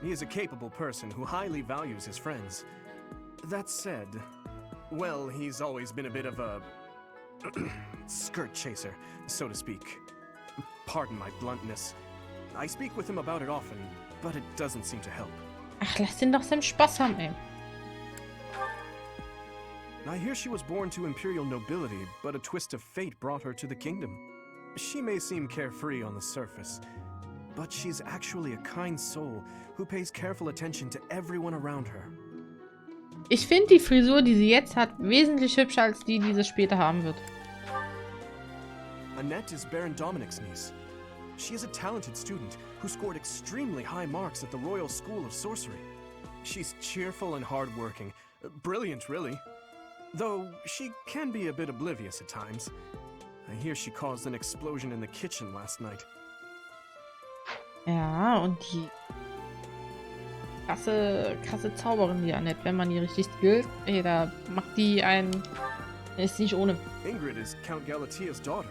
He is a capable person who highly values his friends. That said, well, he's always been a bit of a skirt chaser, so to speak. Pardon my bluntness. I speak with him about it often, but it doesn't seem to help. Ach, lass den doch seinen Spaß haben, ey. I hear she was born to imperial nobility, but a twist of fate brought her to the kingdom. She may seem carefree on the surface, but she's actually a kind soul who pays careful attention to everyone around her. Ich finde die Frisur, die sie jetzt hat, wesentlich hübscher als die sie später haben wird. Annette is Baron Dominic's niece. She is a talented student who scored extremely high marks at the Royal School of Sorcery. She's cheerful and hardworking. Brilliant, really. Though she can be a bit oblivious at times. I hear she caused an explosion in the kitchen last night. Ja, und die krasse Zauberin, die Annette, wenn man die richtig skillt, ey, da macht die einen. Ist nicht ohne. Ingrid is Count Galatia's daughter.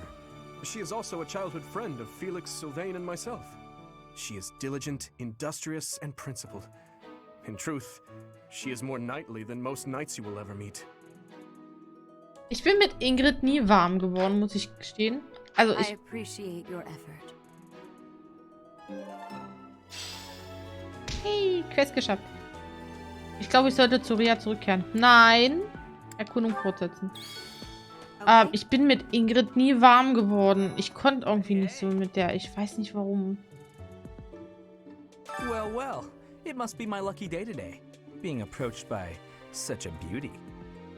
She is also a childhood friend of Felix, Sylvain, and myself. She is diligent, industrious, and principled. In truth, she is more knightly than most knights you will ever meet. Ich bin mit Ingrid nie warm geworden, muss ich gestehen. Also I appreciate your effort. Hey, Quest geschafft. Ich glaube, ich sollte zu Ria zurückkehren. Nein. Erkundung fortsetzen. Okay. Ich bin mit Ingrid nie warm geworden. Ich konnte irgendwie nicht so mit der. Ich weiß nicht warum. Well, well. It must be my lucky day today, being approached by such a beauty.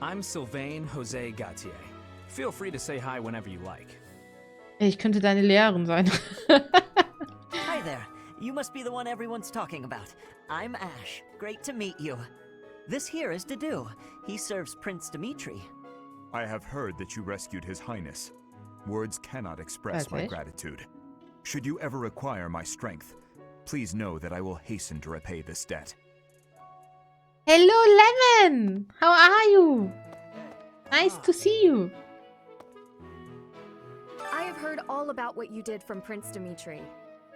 I'm Sylvain Jose Gautier. Feel free to say hi whenever you like. Ich könnte deine Lehrerin sein. Hi there. You must be the one everyone's talking about. I'm Ash. Great to meet you. This here is Dedu. He serves Prince Dimitri. I have heard that you rescued His Highness. Words cannot express my gratitude. Should you ever require my strength, please know that I will hasten to repay this debt. Hello, Lemon! How are you? Nice to see you. I have heard all about what you did from Prince Dimitri.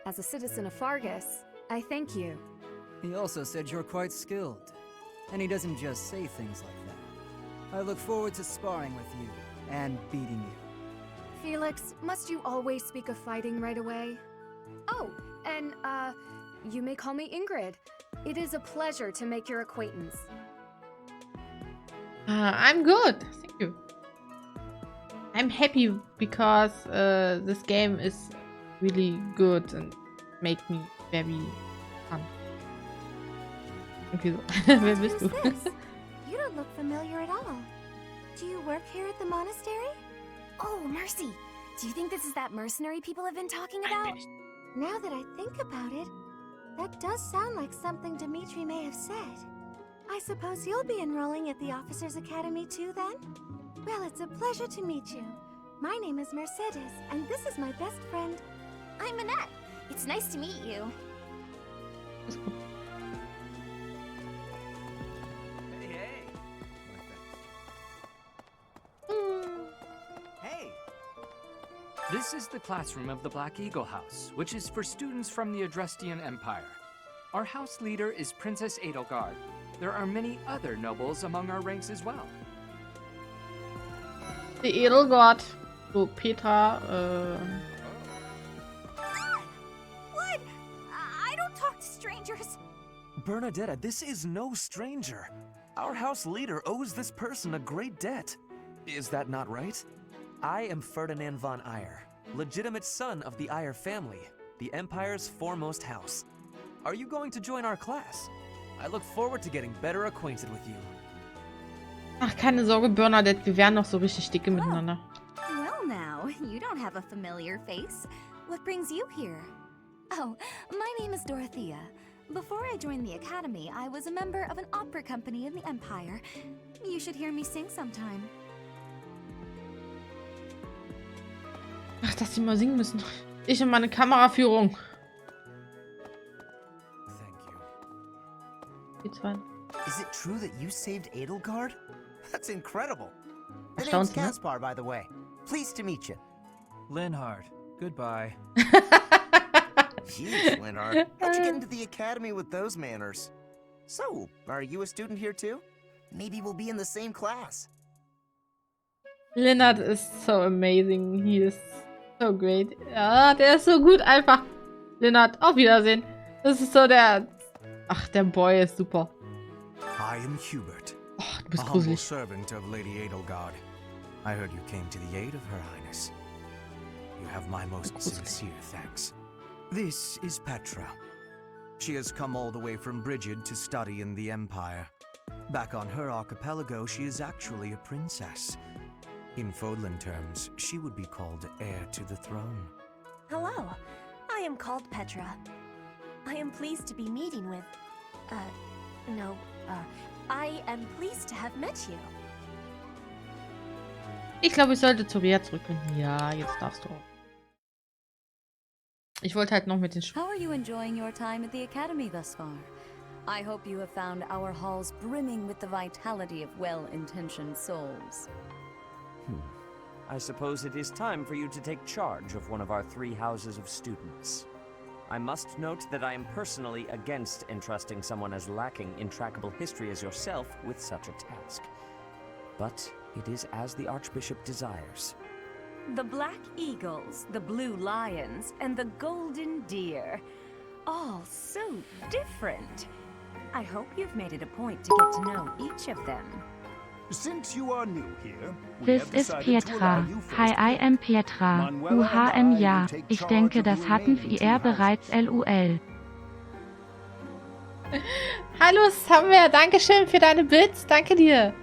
As a citizen of Fargus, I thank you. He also said you're quite skilled. And he doesn't just say things like that. I look forward to sparring with you and beating you. Felix, must you always speak of fighting right away? Oh, and, you may call me Ingrid. It is a pleasure to make your acquaintance. I'm good. Thank you. I'm happy because this game is really good and make me very fun. Okay, so. Wer bist du? You don't look familiar at all. Do you work here at the monastery? Oh, mercy. Do you think this is that mercenary people have been talking about? Now that I think about it, that does sound like something Dimitri may have said. I suppose you'll be enrolling at the Officers' Academy too, then? Well, it's a pleasure to meet you. My name is Mercedes, and this is my best friend. I'm Annette. It's nice to meet you. Hey! This is the classroom of the Black Eagle House, which is for students from the Adrestian Empire. Our house leader is Princess Edelgard. There are many other nobles among our ranks as well. Die Edelgard. So, Petra, What? I don't talk to strangers. Bernadetta, this is no stranger. Our house leader owes this person a great debt. Is that not right? I am Ferdinand von Eyre, legitimate son of the Eyre family, the Empire's foremost house. Are you going to join our class? I look forward to getting better acquainted with you. Ach, keine Sorge, Bernadette, wir werden noch so richtig dicke miteinander. Well now, you don't have a familiar face. What brings you here? Oh, my name is Dorothea. Before I joined the Academy, I was a member of an opera company in the Empire. You should hear me sing sometime. Ach, dass sie mal singen müssen. Ich und meine Kameraführung. Is it true that you saved Edelgard? That's incredible. The name's Erstaunt, ne? Caspar, by the way. Pleased to meet you. Linhard, goodbye. Jeez, Linhard. How'd you get into the academy with those manners? So, are you a student here too? Maybe we'll be in the same class. Lennart is so amazing. He is so great. Ja, der ist so gut einfach. Lennart, auf Wiedersehen. Das ist so der... Ach, der Boy ist super. I am Hubert, Oh, du bist a humble gruselig. servant of Lady Edelgard. I heard you came to the aid of Her Highness. You have my most sincere thanks. This is Petra. She has come all the way from Brigid to study in the Empire. Back on her archipelago, she is actually a princess. In Fodlan terms, she would be called heir to the throne. Hello, I am called Petra. I am pleased to be meeting with... I am pleased to have met you. Ich glaube, ich sollte zu Rea zurückgehen. Ja, jetzt darfst du auch. Ich wollte halt noch mit den How are you enjoying your time at the Academy thus far? I hope you have found our halls brimming with the vitality of well-intentioned souls. I suppose it is time for you to take charge of one of our 3 houses of students. I must note that I am personally against entrusting someone as lacking in trackable history as yourself with such a task. But it is as the Archbishop desires. The Black Eagles, the Blue Lions, and the Golden Deer. All so different. I hope you've made it a point to get to know each of them. Since you are new here, This is Petra. Hi, I am Petra. Ja. Ich denke, das hatten wir bereits LUL. Hallo Samwer, dankeschön für deine Bits. Danke dir.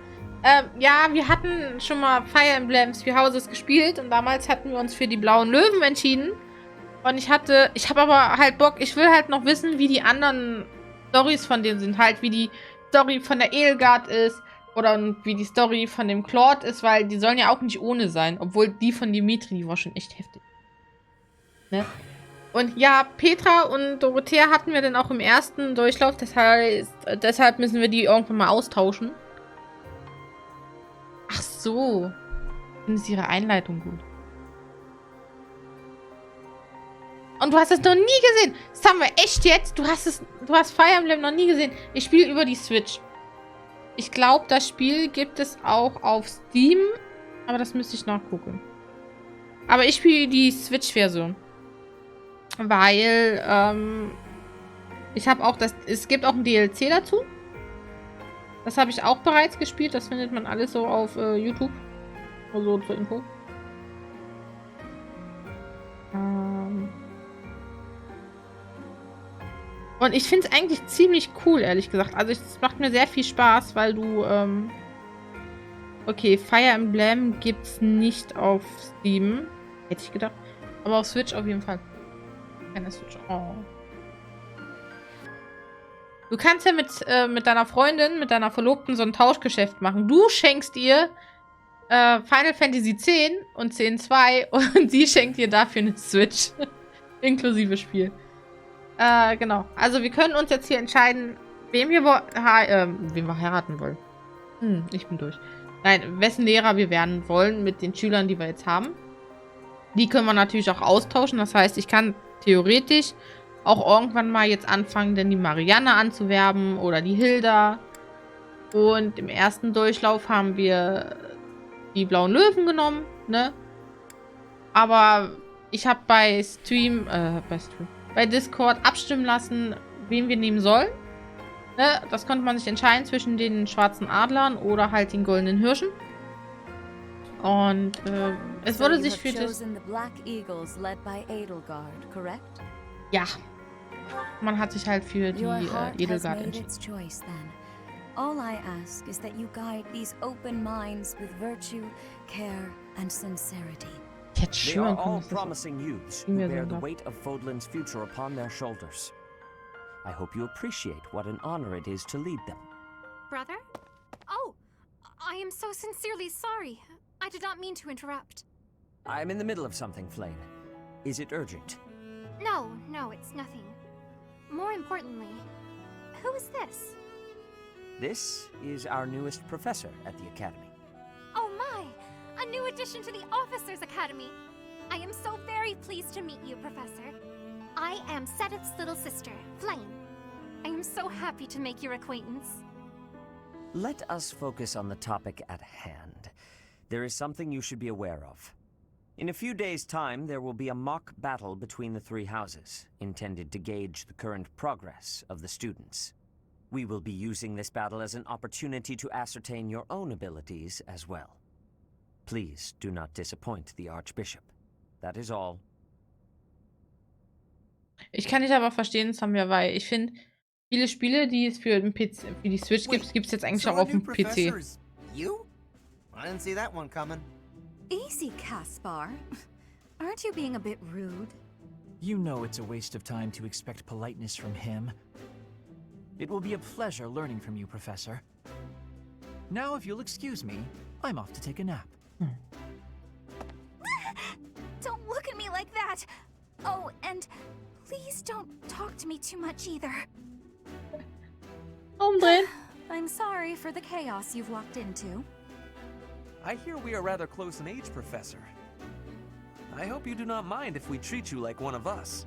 Ja, wir hatten schon mal Fire Emblems 4 Houses gespielt und damals hatten wir uns für die blauen Löwen entschieden. Und ich habe aber halt Bock, ich will halt noch wissen, wie die anderen Storys von denen sind. Halt, wie die Story von der Edelgard ist oder wie die Story von dem Claude ist, weil die sollen ja auch nicht ohne sein. Obwohl die von Dimitri, die war schon echt heftig. Ne? Und ja, Petra und Dorothea hatten wir dann auch im ersten Durchlauf. Das heißt, deshalb müssen wir die irgendwann mal austauschen. Ach so. Dann ist ihre Einleitung gut. Und du hast es noch nie gesehen. Summer, echt jetzt? Du hast Fire Emblem noch nie gesehen. Ich spiele über die Switch. Ich glaube, das Spiel gibt es auch auf Steam. Aber das müsste ich nachgucken. Aber ich spiele die Switch-Version. Weil, ich habe auch es gibt auch ein DLC dazu. Das habe ich auch bereits gespielt. Das findet man alles so auf YouTube. Also zur Info. Und ich finde es eigentlich ziemlich cool, ehrlich gesagt. Also es macht mir sehr viel Spaß, weil du, okay, Fire Emblem gibt es nicht auf Steam. Hätte ich gedacht. Aber auf Switch auf jeden Fall. Keine Switch. Oh. Du kannst ja mit deiner Freundin, mit deiner Verlobten so ein Tauschgeschäft machen. Du schenkst ihr Final Fantasy X und X-2 und sie schenkt dir dafür eine Switch. Inklusive Spiel. Genau. Also wir können uns jetzt hier entscheiden, wem wir heiraten wollen. Ich bin durch. Nein, wessen Lehrer wir werden wollen mit den Schülern, die wir jetzt haben. Die können wir natürlich auch austauschen. Das heißt, ich kann theoretisch auch irgendwann mal jetzt anfangen, denn die Marianne anzuwerben oder die Hilda. Und im ersten Durchlauf haben wir die blauen Löwen genommen, ne? Aber ich habe bei Discord abstimmen lassen, wen wir nehmen sollen. Ne? Das konnte man sich entscheiden zwischen den schwarzen Adlern oder halt den goldenen Hirschen. Und es wurde sich für das... Ja. Man hat sich halt für die Edelgard entschieden. All I ask is that you guide these open minds with virtue, care, and sincerity. They are all promising youths who bear the weight of Fodlan's future upon their shoulders. I hope you appreciate what an honor it is to lead them. Brother? Oh, I am so sincerely sorry. I did not mean to interrupt. I'm in the middle of something, Flame. Is it urgent? No, it's nothing. More importantly, who is this? This is our newest professor at the Academy. Oh my! A new addition to the Officers' Academy! I am so very pleased to meet you, Professor. I am Sedith's little sister, Flame. I am so happy to make your acquaintance. Let us focus on the topic at hand. There is something you should be aware of. In a few days' time, there will be a mock battle between the 3 houses, intended to gauge the current progress of the students. We will be using this battle as an opportunity to ascertain your own abilities as well. Please do not disappoint the Archbishop. That is all. Ich kann dich aber verstehen, Samir, weil ich finde, viele Spiele, die es für die Switch gibt es jetzt eigentlich auch auf dem PC. You? I didn't see that one coming. Easy, Caspar. Aren't you being a bit rude? You know it's a waste of time to expect politeness from him. It will be a pleasure learning from you, Professor. Now, if you'll excuse me, I'm off to take a nap. that. Oh, and please don't talk to me too much either. Umdrehen. I'm sorry for the chaos you've walked into. I hear we are rather close in age, Professor. I hope you do not mind if we treat you like one of us.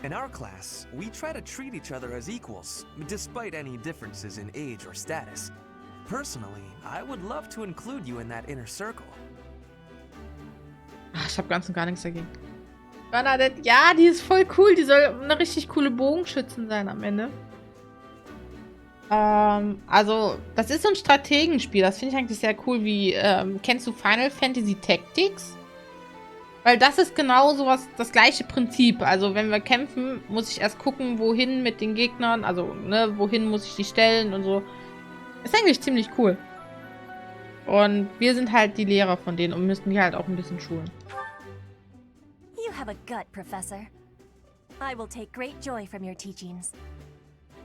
In our class, we try to treat each other as equals, despite any differences in age or status. Personally, I would love to include you in that inner circle. Ach, ich habe ganz und gar nichts dagegen. Bernadette, ja, die ist voll cool. Die soll eine richtig coole Bogenschützin sein am Ende. Also, das ist so ein Strategenspiel. Das finde ich eigentlich sehr cool. Wie, kennst du Final Fantasy Tactics? Weil das ist genau sowas, das gleiche Prinzip. Also, wenn wir kämpfen, muss ich erst gucken, wohin mit den Gegnern. Also, ne, wohin muss ich die stellen und so. Ist eigentlich ziemlich cool. Und wir sind halt die Lehrer von denen und müssen die halt auch ein bisschen schulen. You have a gut, Professor. I will take great joy from your teachings.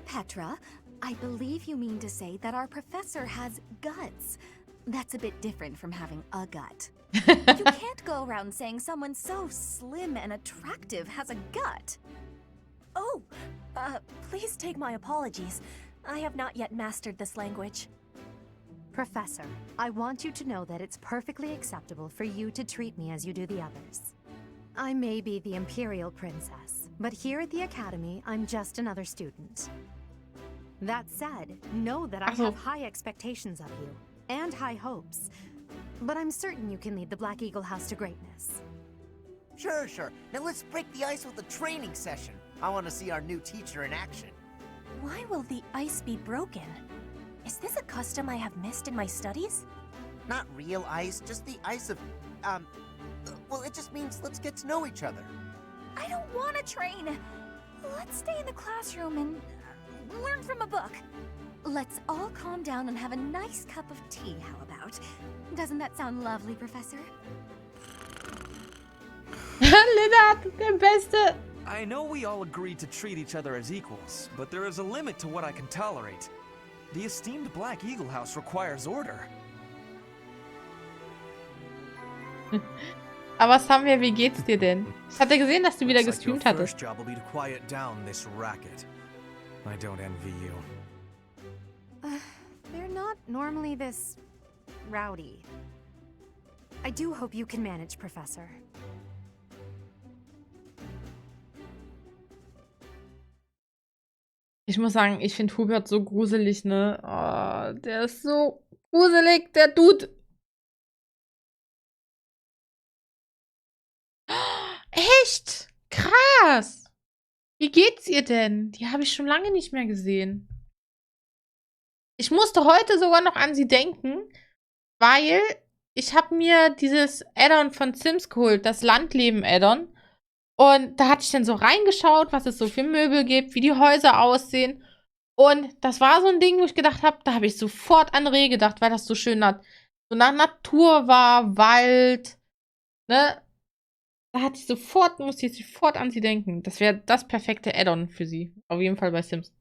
Petra, I believe you mean to say that our professor has guts. That's a bit different from having a gut. You can't go around saying someone so slim and attractive has a gut. Oh, please take my apologies. I have not yet mastered this language. Professor, I want you to know that it's perfectly acceptable for you to treat me as you do the others. I may be the Imperial Princess, but here at the Academy, I'm just another student. That said, know that I have high expectations of you, and high hopes. But I'm certain you can lead the Black Eagle House to greatness. Sure. Now let's break the ice with a training session. I want to see our new teacher in action. Why will the ice be broken? Is this a custom I have missed in my studies? Not real ice, just the ice of, well, it just means let's get to know each other. I don't want to train. Let's stay in the classroom and learn from a book. Let's all calm down and have a nice cup of tea, how about? Doesn't that sound lovely, Professor? Lennart, der Beste. I know we all agreed to treat each other as equals, but there is a limit to what I can tolerate. The esteemed Black Eagle House requires order. Aber Samir, wie geht's dir denn? Ich hatte gesehen, dass du wieder gestreamt hattest. Job will be to quiet down this racket. I don't envy you. They're not normally this rowdy. I do hope you can manage, Professor. Ich muss sagen, ich finde Hubert so gruselig, ne? Oh, der ist so gruselig, der Dude. Echt? Krass. Wie geht's ihr denn? Die habe ich schon lange nicht mehr gesehen. Ich musste heute sogar noch an sie denken, weil ich habe mir dieses Add-on von Sims geholt, das Landleben-Add-on. Und da hatte ich dann so reingeschaut, was es so für Möbel gibt, wie die Häuser aussehen. Und das war so ein Ding, wo ich gedacht habe, da habe ich sofort an Reh gedacht, weil das so schön hat. So nach Natur war, Wald, ne? Da musste ich sofort an sie denken. Das wäre das perfekte Add-on für sie. Auf jeden Fall bei Sims.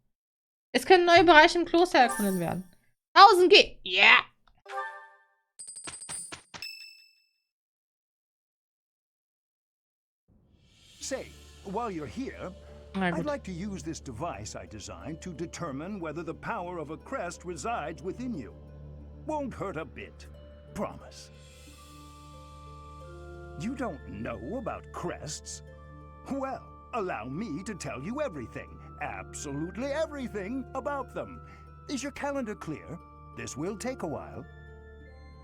Es können neue Bereiche im Kloster erkundet werden. 1000 G. Yeah! Say, while you're here, I'd like to use this device I designed to determine whether the power of a crest resides within you. Won't hurt a bit. Promise. You don't know about crests? Well, allow me to tell you everything, absolutely everything about them. Is your calendar clear? This will take a while.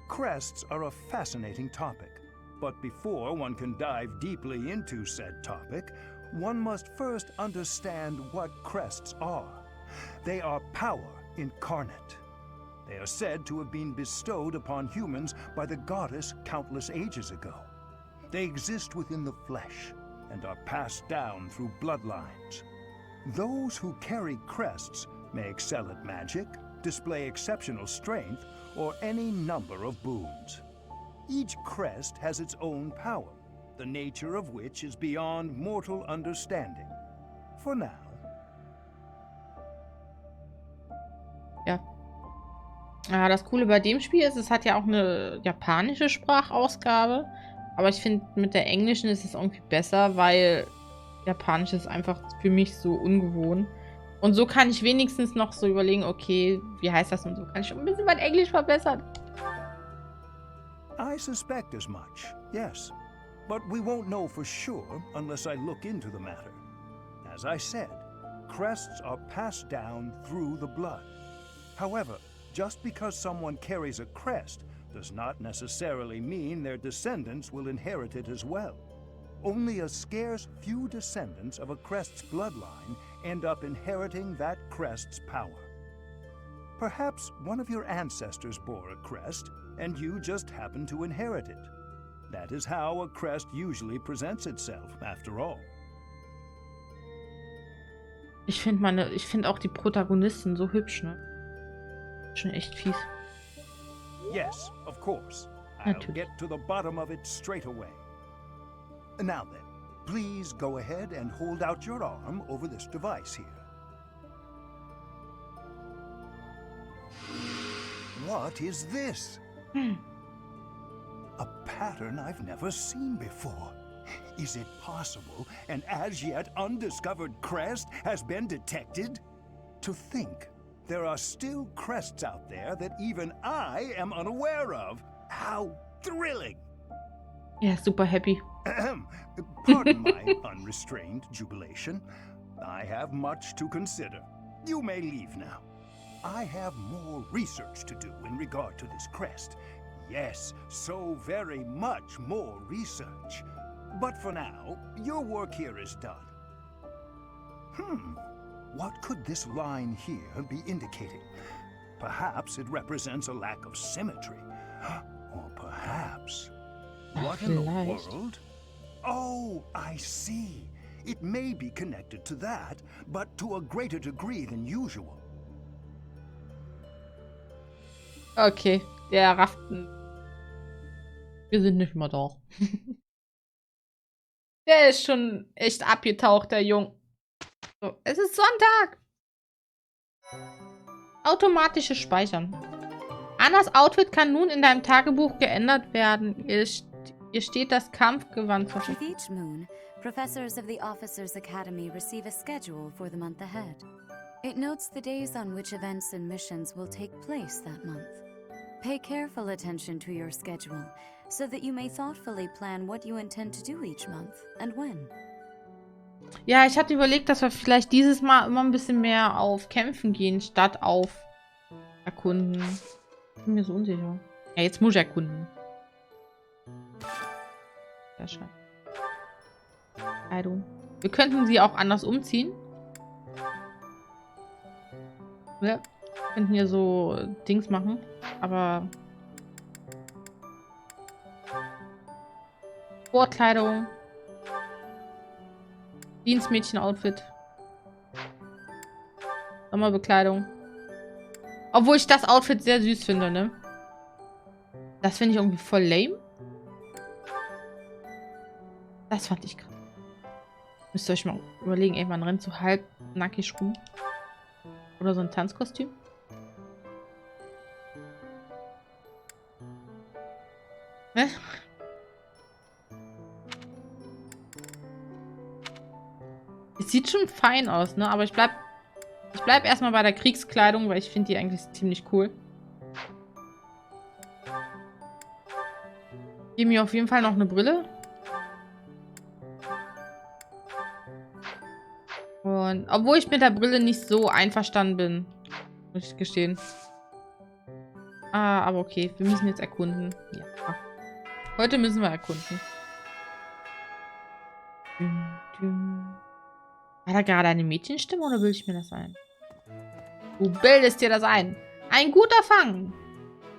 Crests are a fascinating topic. But before one can dive deeply into said topic, one must first understand what crests are. They are power incarnate. They are said to have been bestowed upon humans by the goddess countless ages ago. They exist within the flesh and are passed down through bloodlines. Those who carry crests may excel at magic, display exceptional strength, or any number of boons. Each crest has its own power, the nature of which is beyond mortal understanding. For now. Ja. Das Coole bei dem Spiel ist, es hat ja auch eine japanische Sprachausgabe. Aber ich finde, mit der englischen ist es irgendwie besser, weil Japanisch ist einfach für mich so ungewohnt. Und so kann ich wenigstens noch so überlegen, okay, wie heißt das und so kann ich ein bisschen mein Englisch verbessern. I suspect as much, yes. But we won't know for sure unless I look into the matter. As I said, crests are passed down through the blood. However, just because someone carries a crest does not necessarily mean their descendants will inherit it as well. Only a scarce few descendants of a crest's bloodline end up inheriting that crest's power. Perhaps one of your ancestors bore a crest, and you just happen to inherit it. That is how a crest usually presents itself, after all. Ich finde auch die Protagonisten so hübsch, ne? Schon echt fies. Yes, of course. I'll get to the bottom of it straight away. Now then, please go ahead and hold out your arm over this device here. What is this? A pattern I've never seen before. Is it possible an as yet undiscovered crest has been detected? To think there are still crests out there that even I am unaware of. How thrilling! Ja, super happy. Pardon my unrestrained jubilation. I have much to consider. You may leave now. I have more research to do in regard to this crest. Yes, so very much more research. But for now, your work here is done. What could this line here be indicating? Perhaps it represents a lack of symmetry. Or perhaps... What in the world? Oh, I see. It may be connected to that, but to a greater degree than usual. Okay, der rafft. Wir sind nicht mehr da. Der ist schon echt abgetaucht, der Jung. So, es ist Sonntag. Automatisches Speichern. Annas Outfit kann nun in deinem Tagebuch geändert werden. Hier steht das Kampfgewand zur With each moon, professors of the Officers' Academy receive a schedule for the month ahead. It notes the days on which events and missions will take place that month. Pay careful attention to your schedule, so that you may thoughtfully plan what you intend to do each month and when. Ja, ich hatte überlegt, dass wir vielleicht dieses Mal immer ein bisschen mehr auf Kämpfen gehen, statt auf Erkunden. Ich bin mir so unsicher. Ja, jetzt muss ich erkunden. Sehr schön. Kleidung. Wir könnten sie auch anders umziehen. Ja, wir könnten hier so Dings machen, aber Sportkleidung. Dienstmädchen-Outfit. Sommerbekleidung. Obwohl ich das Outfit sehr süß finde, ne? Das finde ich irgendwie voll lame. Das fand ich krass. Müsst ihr euch mal überlegen, ey, man rennt so halb nackig rum. Oder so ein Tanzkostüm. Ne? Es sieht schon fein aus, ne? Aber ich bleib erstmal bei der Kriegskleidung, weil ich finde die eigentlich ziemlich cool. Gebe mir auf jeden Fall noch eine Brille. Und obwohl ich mit der Brille nicht so einverstanden bin, muss ich gestehen. Ah, aber okay, wir müssen jetzt erkunden. Ja. Heute müssen wir erkunden. War da gerade eine Mädchenstimme oder bilde ich mir das ein? Du bildest dir das ein. Ein guter Fang.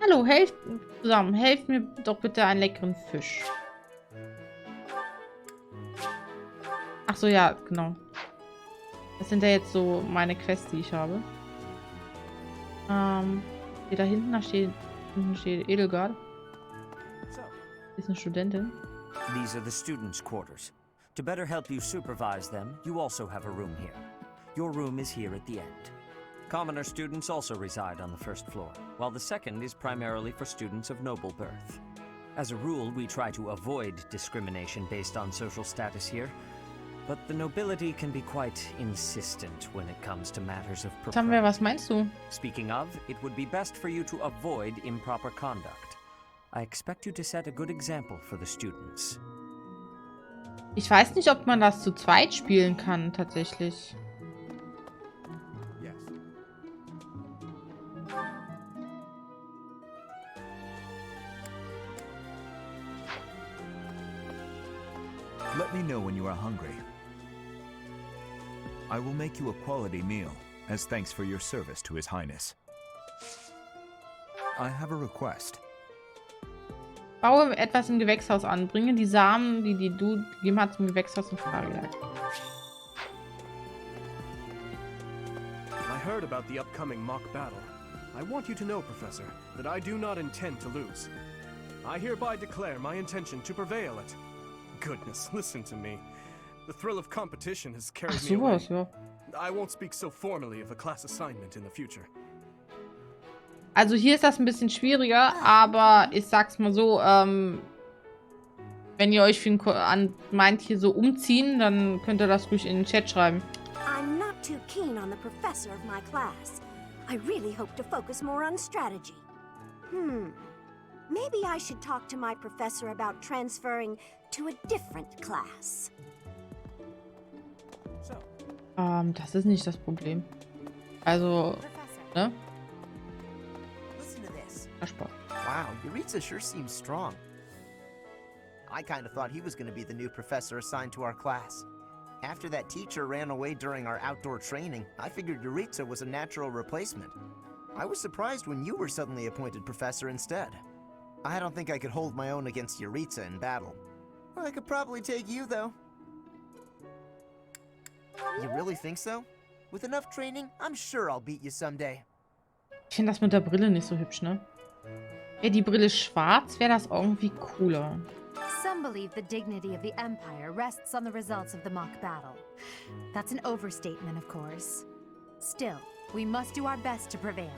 Hallo, helft zusammen. Helft mir doch bitte einen leckeren Fisch. Ach so, ja, genau. Das sind ja jetzt so meine Quests, die ich habe. Hier da hinten, da steht Edelgard. Die ist eine Studentin. These are the students' quarters. To better help you supervise them, you also have a room here. Your room is here at the end. Commoner students also reside on the first floor, while the second is primarily for students of noble birth. As a rule, we try to avoid discrimination based on social status here. But the nobility can be quite insistent when it comes to matters of propriety. Was meinst du? Speaking of, it would be best for you to avoid improper conduct. I expect you to set a good example for the students. Ich weiß nicht, ob man das zu zweit spielen kann, tatsächlich. Let me know when you are hungry. I will make you a quality meal, as thanks for your service to His Highness. I have a request. Baue etwas im Gewächshaus an. Bringe die Samen, die du gegeben hast, zum Gewächshaus in Frage. I heard about the upcoming mock battle. I want you to know, Professor, that I do not intend to lose. I hereby declare my intention to prevail at... Goodness, listen to me. The thrill of competition has carried me away. Ja. I won't speak so formally of a class assignment in the future. Also hier ist das ein bisschen schwieriger, aber ich sag's mal so, wenn ihr euch meint hier so umziehen, dann könnt ihr das ruhig in den Chat schreiben. I'm not too keen on the professor of my class. I really hope to focus more on strategy. Maybe I should talk to my professor about transferring to a different class. Das ist nicht das Problem. Also, ne? Listen to this. Spaß. Wow, Yuritsa sure seems strong. I kind of thought he was going to be the new professor assigned to our class. After that teacher ran away during our outdoor training, I figured Yuritsa was a natural replacement. I was surprised when you were suddenly appointed professor instead. I don't think I could hold my own against Yuritsa in battle. I could probably take you, though. You really think so? With enough training, I'm sure I'll beat you someday. Ich finde das mit der Brille nicht so hübsch, ne? Ja, die Brille schwarz wäre das irgendwie cooler. Some believe the dignity of the Empire rests on the results of the mock battle. That's an overstatement, of course. Still, we must do our best to prevail.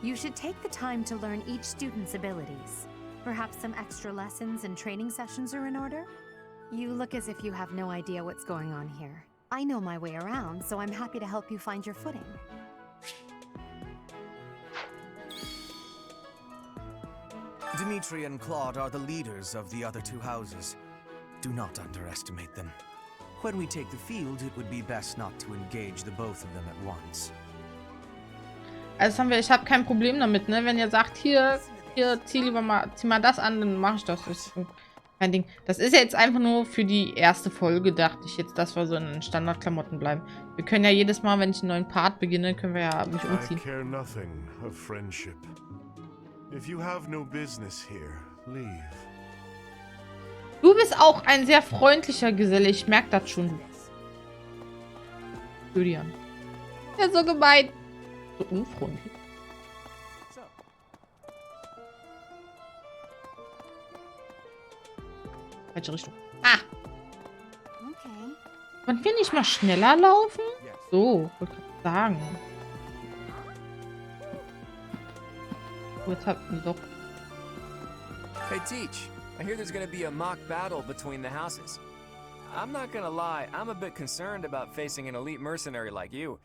You should take the time to learn each student's abilities. Perhaps some extra lessons and training sessions are in order? You look as if you have no idea what's going on here. I know my way around, so I'm happy to help you find your footing. Dimitri and Claude are the leaders of the other two houses. Do not underestimate them. When we take the field, it would be best not to engage the both of them at once. Also ich habe kein Problem damit, ne? Wenn ihr sagt, hier zieh mal das an, dann mache ich das. Das ist kein Ding. Das ist ja jetzt einfach nur für die erste Folge, dachte ich jetzt, dass wir so in Standardklamotten bleiben. Wir können ja jedes Mal, wenn ich einen neuen Part beginne, können wir ja mich umziehen. I care nothing of friendship. If you have no business here, leave. Du bist auch ein sehr freundlicher Geselle, ich merke das schon. Julian. Ja, so gemein. So unfreundlich. Falsche Richtung. Ah! Okay. Konnten wir nicht mal schneller laufen? So, wollte ich sagen. Oh, jetzt habt ihr doch. Hey, Teach. I hear there's gonna be a mock battle between the houses. I'm not gonna lie, I'm a bit concerned about facing an elite mercenary like you.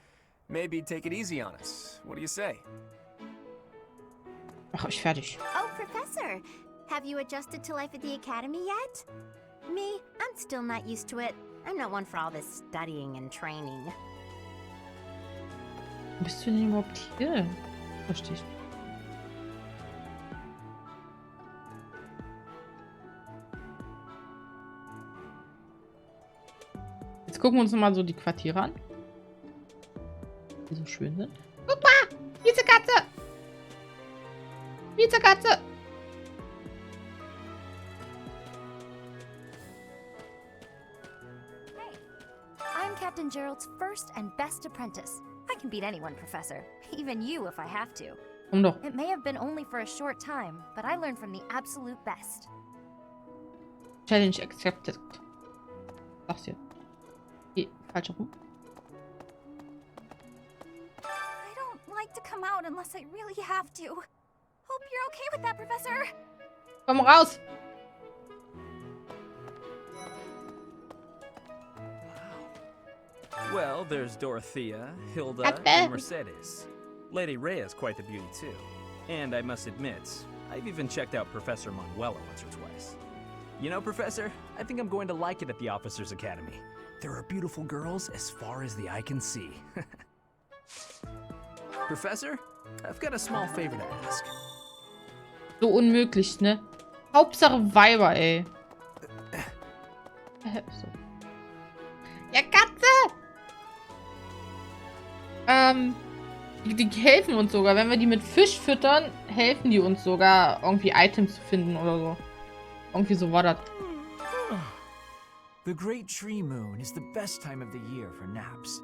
Maybe take it easy on us. What do you say? Mach euch fertig. Oh, Professor! Have you adjusted to life at the academy yet? Me, I'm still not used to it. I'm not one for all this studying and training. Bist du denn überhaupt hier? Verstehe ich. Jetzt gucken wir uns nochmal so die Quartiere an. Die so schön sind. Guck mal! Vizekatze! Vizekatze! I'm Captain Gerald's first and best apprentice. I can beat anyone, Professor. Even you if I have to. Komm doch. It may have been only for a short time, but I learned from the absolute best. Challenge accepted. Sag's dir. Geh falsch rum. I don't like to come out unless I really have to. Hope you're okay with that, Professor. Komm raus! Well, there's Dorothea, Hilda, and Mercedes. Lady Rhea's quite the beauty, too. And I must admit, I've even checked out Professor Manuela once or twice. You know, Professor, I think I'm going to like it at the Officers' Academy. There are beautiful girls as far as the eye can see. Professor, I've got a small favor to ask. So unmöglich, ne? Hauptsache Weiber, ey. So. Ja, Katze! Die helfen uns sogar. Wenn wir die mit Fisch füttern, helfen die uns sogar, irgendwie Items zu finden oder so. Irgendwie so war das. The Great Tree Moon is the best time of the year for naps.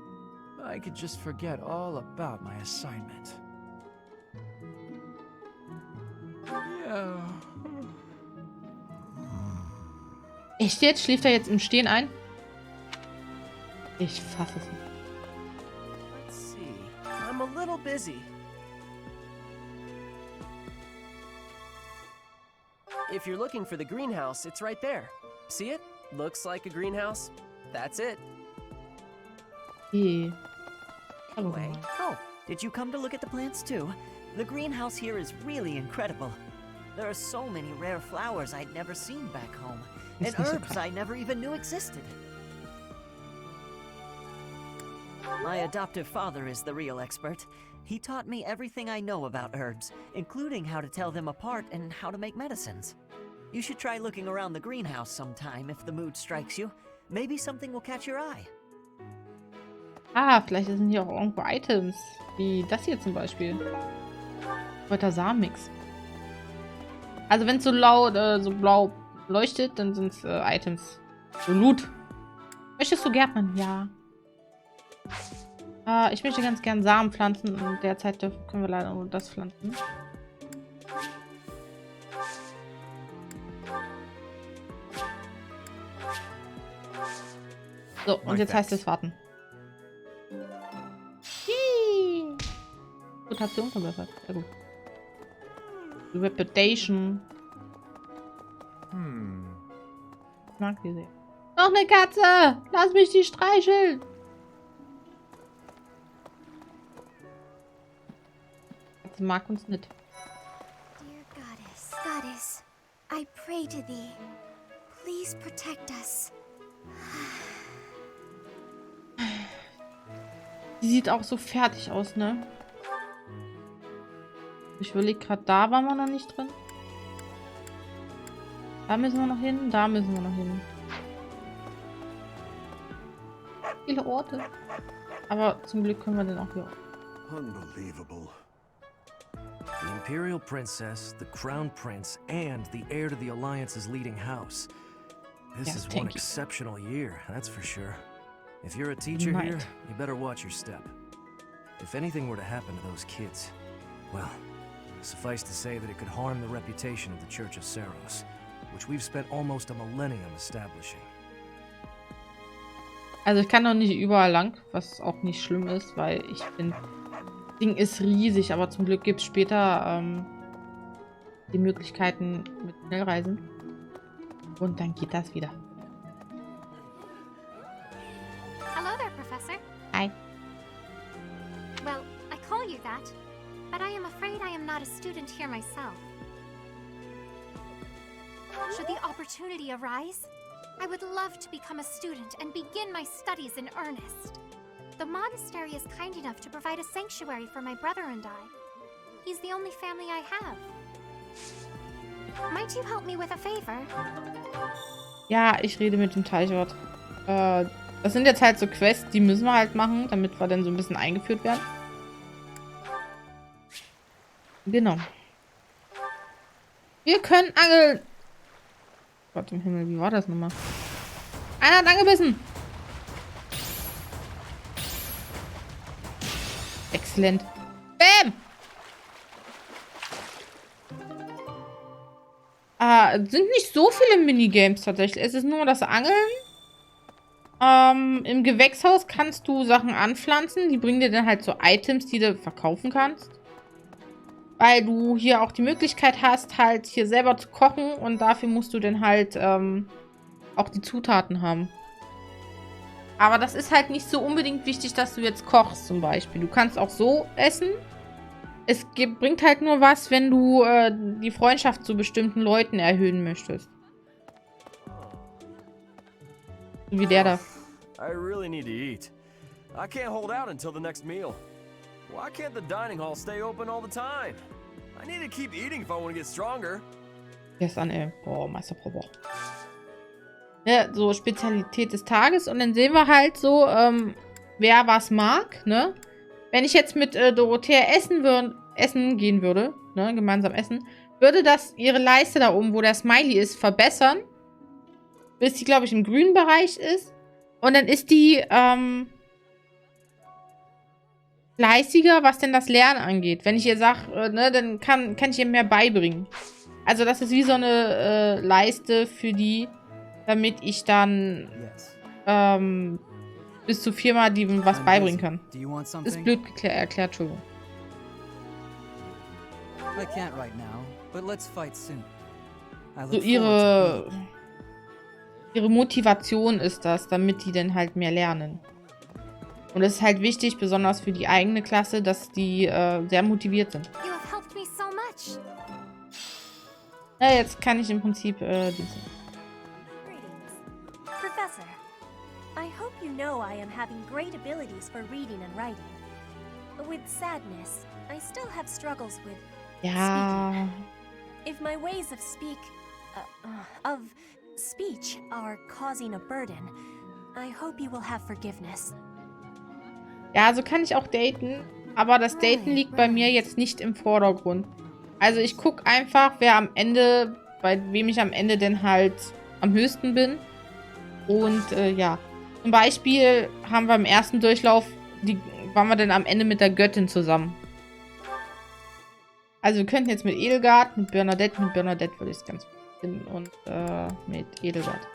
I could just forget all about my assignment. Yeah. Echt jetzt? Schläft er jetzt im Stehen ein? Ich fasse es nicht. Let's see. I'm a little busy. If you're looking for the greenhouse, it's right there. See it? Looks like a greenhouse. That's it. Hey. Anyway, oh, did you come to look at the plants too? The greenhouse here is really incredible. There are so many rare flowers I'd never seen back home, and herbs I never even knew existed. My adoptive father is the real expert. He taught me everything I know about herbs, including how to tell them apart and how to make medicines. You should try looking around the greenhouse sometime if the mood strikes you. Maybe something will catch your eye. Ah, vielleicht sind hier auch irgendwo Items. Wie das hier zum Beispiel. Kräuter Samenmix. Also wenn es so laut, so blau leuchtet, dann sind es Items. So Loot. Möchtest du Gärtnern? Ja. Ich möchte ganz gern Samen pflanzen und derzeit können wir leider nur das pflanzen. So, und jetzt heißt es warten. Reputation verbessert. Sehr gut. Reputation. Ich mag die sehr. Noch eine Katze! Lass mich die streicheln! Katze mag uns nicht. Dear Goddess, I pray to thee. Please protect us. Die sieht auch so fertig aus, ne? Ich überlege gerade, da waren wir noch nicht drin. Da müssen wir noch hin, da müssen wir noch hin. Viele Orte. Aber zum Glück können wir den auch hier. Unbelievable. The Imperial Princess, the Crown Prince, and the heir to the Alliance's leading house. This is one exceptional year, that's for sure. If you're a teacher here, you better watch your step. If anything were to happen to those kids, well, suffice to say that it could harm the reputation of the Church of Seros, which we've spent almost a millennium establishing. Also ich kann noch nicht überall lang, was auch nicht schlimm ist, weil ich finde, das Ding ist riesig, aber zum Glück gibt es später die Möglichkeiten mit Schnellreisen. Und dann geht das wieder. Hello there, Professor. Hi. Well, I call you that, but I am afraid I am not a student here myself. Should the opportunity arise, I would love to become a student and begin my studies in earnest. The monastery is kind enough to provide a sanctuary for my brother and I. He's the only family I have. Might you help me with a favor? Ja, ich rede mit dem Teichwort. Das sind jetzt halt so Quests, die müssen wir halt machen, damit wir dann so ein bisschen eingeführt werden. Genau. Wir können angeln. Gott im Himmel, wie war das nochmal? Einer hat angebissen. Exzellent. Bam! Sind nicht so viele Minigames tatsächlich. Es ist nur das Angeln. Im Gewächshaus kannst du Sachen anpflanzen. Die bringen dir dann halt so Items, die du verkaufen kannst. weil du hier auch die Möglichkeit hast, halt hier selber zu kochen und dafür musst du dann halt auch die Zutaten haben. Aber das ist halt nicht so unbedingt wichtig, dass du jetzt kochst zum Beispiel. Du kannst auch so essen. Es bringt halt nur was, wenn du die Freundschaft zu bestimmten Leuten erhöhen möchtest. Wie der da. I really need to eat. I can't hold out until the next meal. Why can't the dining hall stay open all the time? I need to keep eating if I want to get stronger. Gestern, ey. Boah, Meisterprobe. Ja, so Spezialität des Tages. Und dann sehen wir halt so, wer was mag, ne? Wenn ich jetzt mit Dorothea essen gehen würde, ne? Gemeinsam essen, würde das ihre Leiste da oben, wo der Smiley ist, verbessern. Bis die, glaube ich, im grünen Bereich ist. Und dann ist die, fleißiger, was denn das Lernen angeht. Wenn ich ihr sage, ne, dann kann ich ihr mehr beibringen. Also das ist wie so eine Leiste für die, damit ich dann bis zu 4-mal die was beibringen kann. Ist blöd erklärt, Entschuldigung. So ihre Motivation ist das, damit die dann halt mehr lernen. Und es ist halt wichtig, besonders für die eigene Klasse, dass die sehr motiviert sind. Ja, jetzt kann ich im Prinzip Professor, I hope you know I am having great abilities for reading and writing. With sadness, I still have struggles with ja. If my ways of speech are causing a burden, I hope you will have forgiveness. Ja, so kann ich auch daten, aber das Daten liegt bei mir jetzt nicht im Vordergrund. Also ich gucke einfach, wer am Ende, bei wem ich am Ende denn halt am höchsten bin. Und ja, zum Beispiel haben wir im ersten Durchlauf, waren wir dann am Ende mit der Göttin zusammen. Also wir könnten jetzt mit Edelgard, mit Bernadette würde ich es ganz finden und mit Edelgard.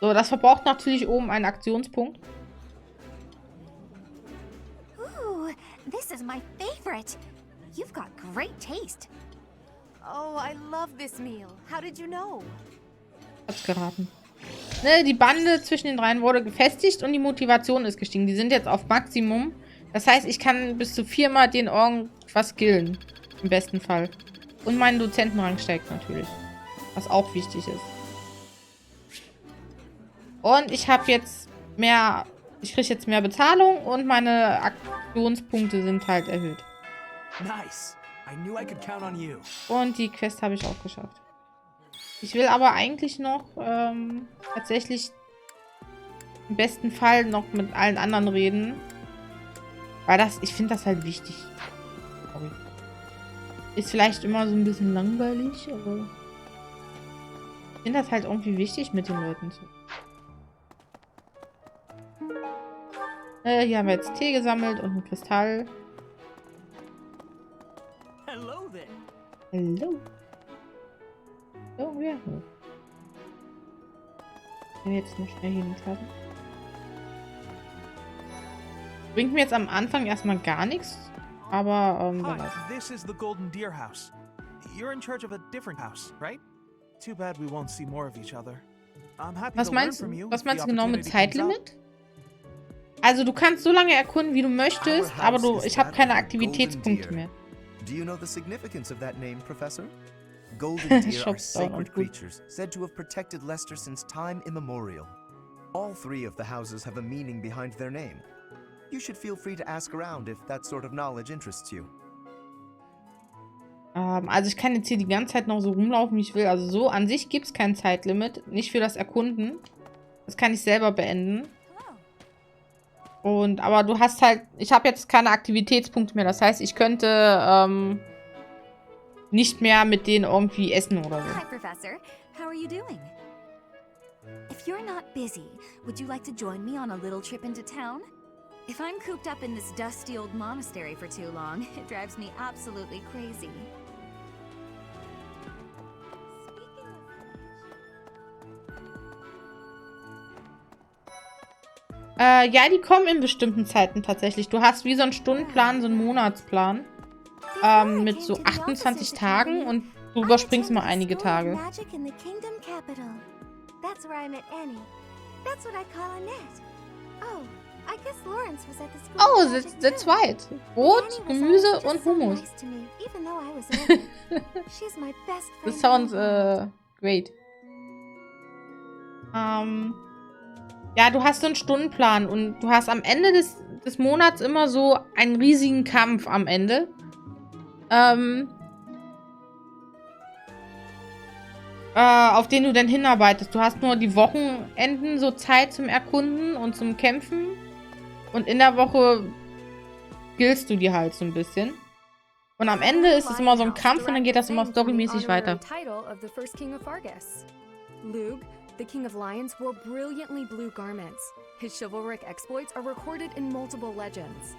So, das verbraucht natürlich oben einen Aktionspunkt. Ooh, this is my favorite. You've got great taste. Oh, I love this meal. How did you know? Hab's geraten. Ne, die Bande zwischen den dreien wurde gefestigt und die Motivation ist gestiegen. Die sind jetzt auf Maximum. Das heißt, ich kann bis zu 4-mal den irgendwas skillen. Im besten Fall. Und mein Dozentenrang steigt natürlich. Was auch wichtig ist. Und ich habe jetzt mehr... Ich kriege jetzt mehr Bezahlung und meine Aktionspunkte sind halt erhöht. Nice. I knew I could count on you. Und die Quest habe ich auch geschafft. Ich will aber eigentlich noch tatsächlich im besten Fall noch mit allen anderen reden. Weil ich finde das halt wichtig. Sorry. Ist vielleicht immer so ein bisschen langweilig, aber ich finde das halt irgendwie wichtig, mit den Leuten zu. Hier haben wir jetzt Tee gesammelt und einen Kristall. Hello there. Hallo. Oh, ja. Ich will jetzt noch schnell hier hinklappen. Bringt mir jetzt am Anfang erstmal gar nichts, aber Hi, this is the Golden Deer House. You're in charge of a different house, right? Too bad we won't see more of each other. I'm happy was to learn meinst from you. Was meinst du genau mit Zeitlimit? Also du kannst so lange erkunden, wie du möchtest, aber ich habe keine Aktivitätspunkte mehr. Do you know the significance of that name, Professor? Golden deer are sacred creatures said to have protected Leicester since time immemorial. All 3 of the houses have a meaning behind their name. You should feel free to ask around if that sort of knowledge interests you. Also ich kann jetzt hier die ganze Zeit noch so rumlaufen, wie ich will. Also so an sich gibt es kein Zeitlimit. Nicht für das Erkunden. Das kann ich selber beenden. Aber du hast halt... Ich habe jetzt keine Aktivitätspunkte mehr. Das heißt, ich könnte nicht mehr mit denen irgendwie essen oder so. Hi, Professor. How are you doing? If you're not busy, would you like to join me on a little trip into town? If I'm cooped up in this dusty old monastery for too long, it drives me absolutely crazy. Ja, die kommen in bestimmten Zeiten tatsächlich. Du hast wie so einen Stundenplan, so einen Monatsplan. mit so 28 Tagen und du überspringst mal einige Tage. Oh, the zweit. Brot, Gemüse und Hummus. This sounds great. Ja, du hast so einen Stundenplan und du hast am Ende des Monats immer so einen riesigen Kampf am Ende. Auf den du dann hinarbeitest. Du hast nur die Wochenenden so Zeit zum Erkunden und zum Kämpfen. Und in der Woche giltst du die halt so ein bisschen. Und am Ende ist es immer so ein Kampf und dann geht das immer storymäßig weiter. Lug, the King of Lions, wore brilliantly blue garments. His chivalric exploits are recorded in multiple legends.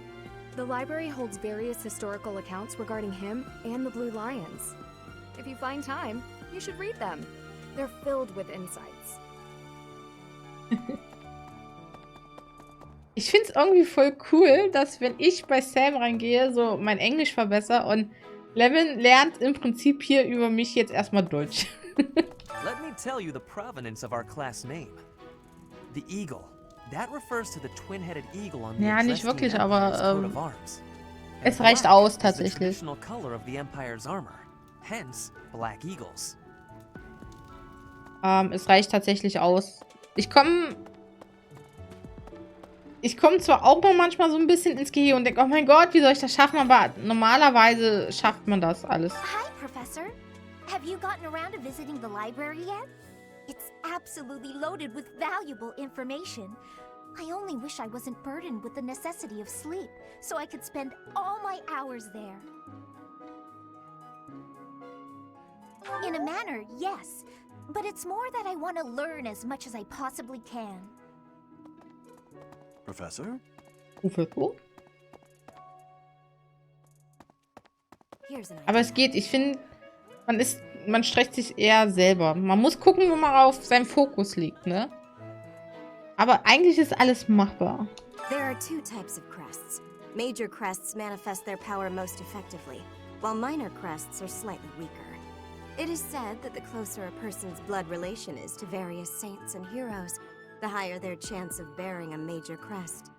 The library holds various historical accounts regarding him and the Blue Lions. If you find time, you should read them. They're filled with insights. Ich find's irgendwie voll cool, dass wenn ich bei Sam reingehe, so mein Englisch verbessere und Levin lernt im Prinzip hier über mich jetzt erstmal Deutsch. Let me tell you the provenance of our class name. The eagle. That refers to the twin-headed eagle on the Ja, nicht wirklich, aber coat of arms. es reicht aus The tatsächlich. traditional color of the Empire's armor. Hence, black eagles. Es reicht tatsächlich aus. Ich komme zwar auch mal manchmal so ein bisschen ins Gehirn und denke, oh mein Gott, wie soll ich das schaffen? Aber normalerweise schafft man das alles. Hi, Professor. Have you gotten around to visiting the library yet? It's absolutely loaded with valuable information. I only wish I wasn't burdened with the necessity of sleep, so I could spend all my hours there. In a manner, yes. But it's more that I want to learn as much as I possibly can. Professor? Aber es geht. Ich finde, man streckt sich eher selber. Man muss gucken, wo man auf seinem Fokus liegt, ne? Aber eigentlich ist alles machbar. There are two types of crests. Major crests manifest their power most effectively, while minor crests are slightly weaker. It is said that the closer a person's blood relation is to various saints and heroes, the higher their chance of bearing a major crest.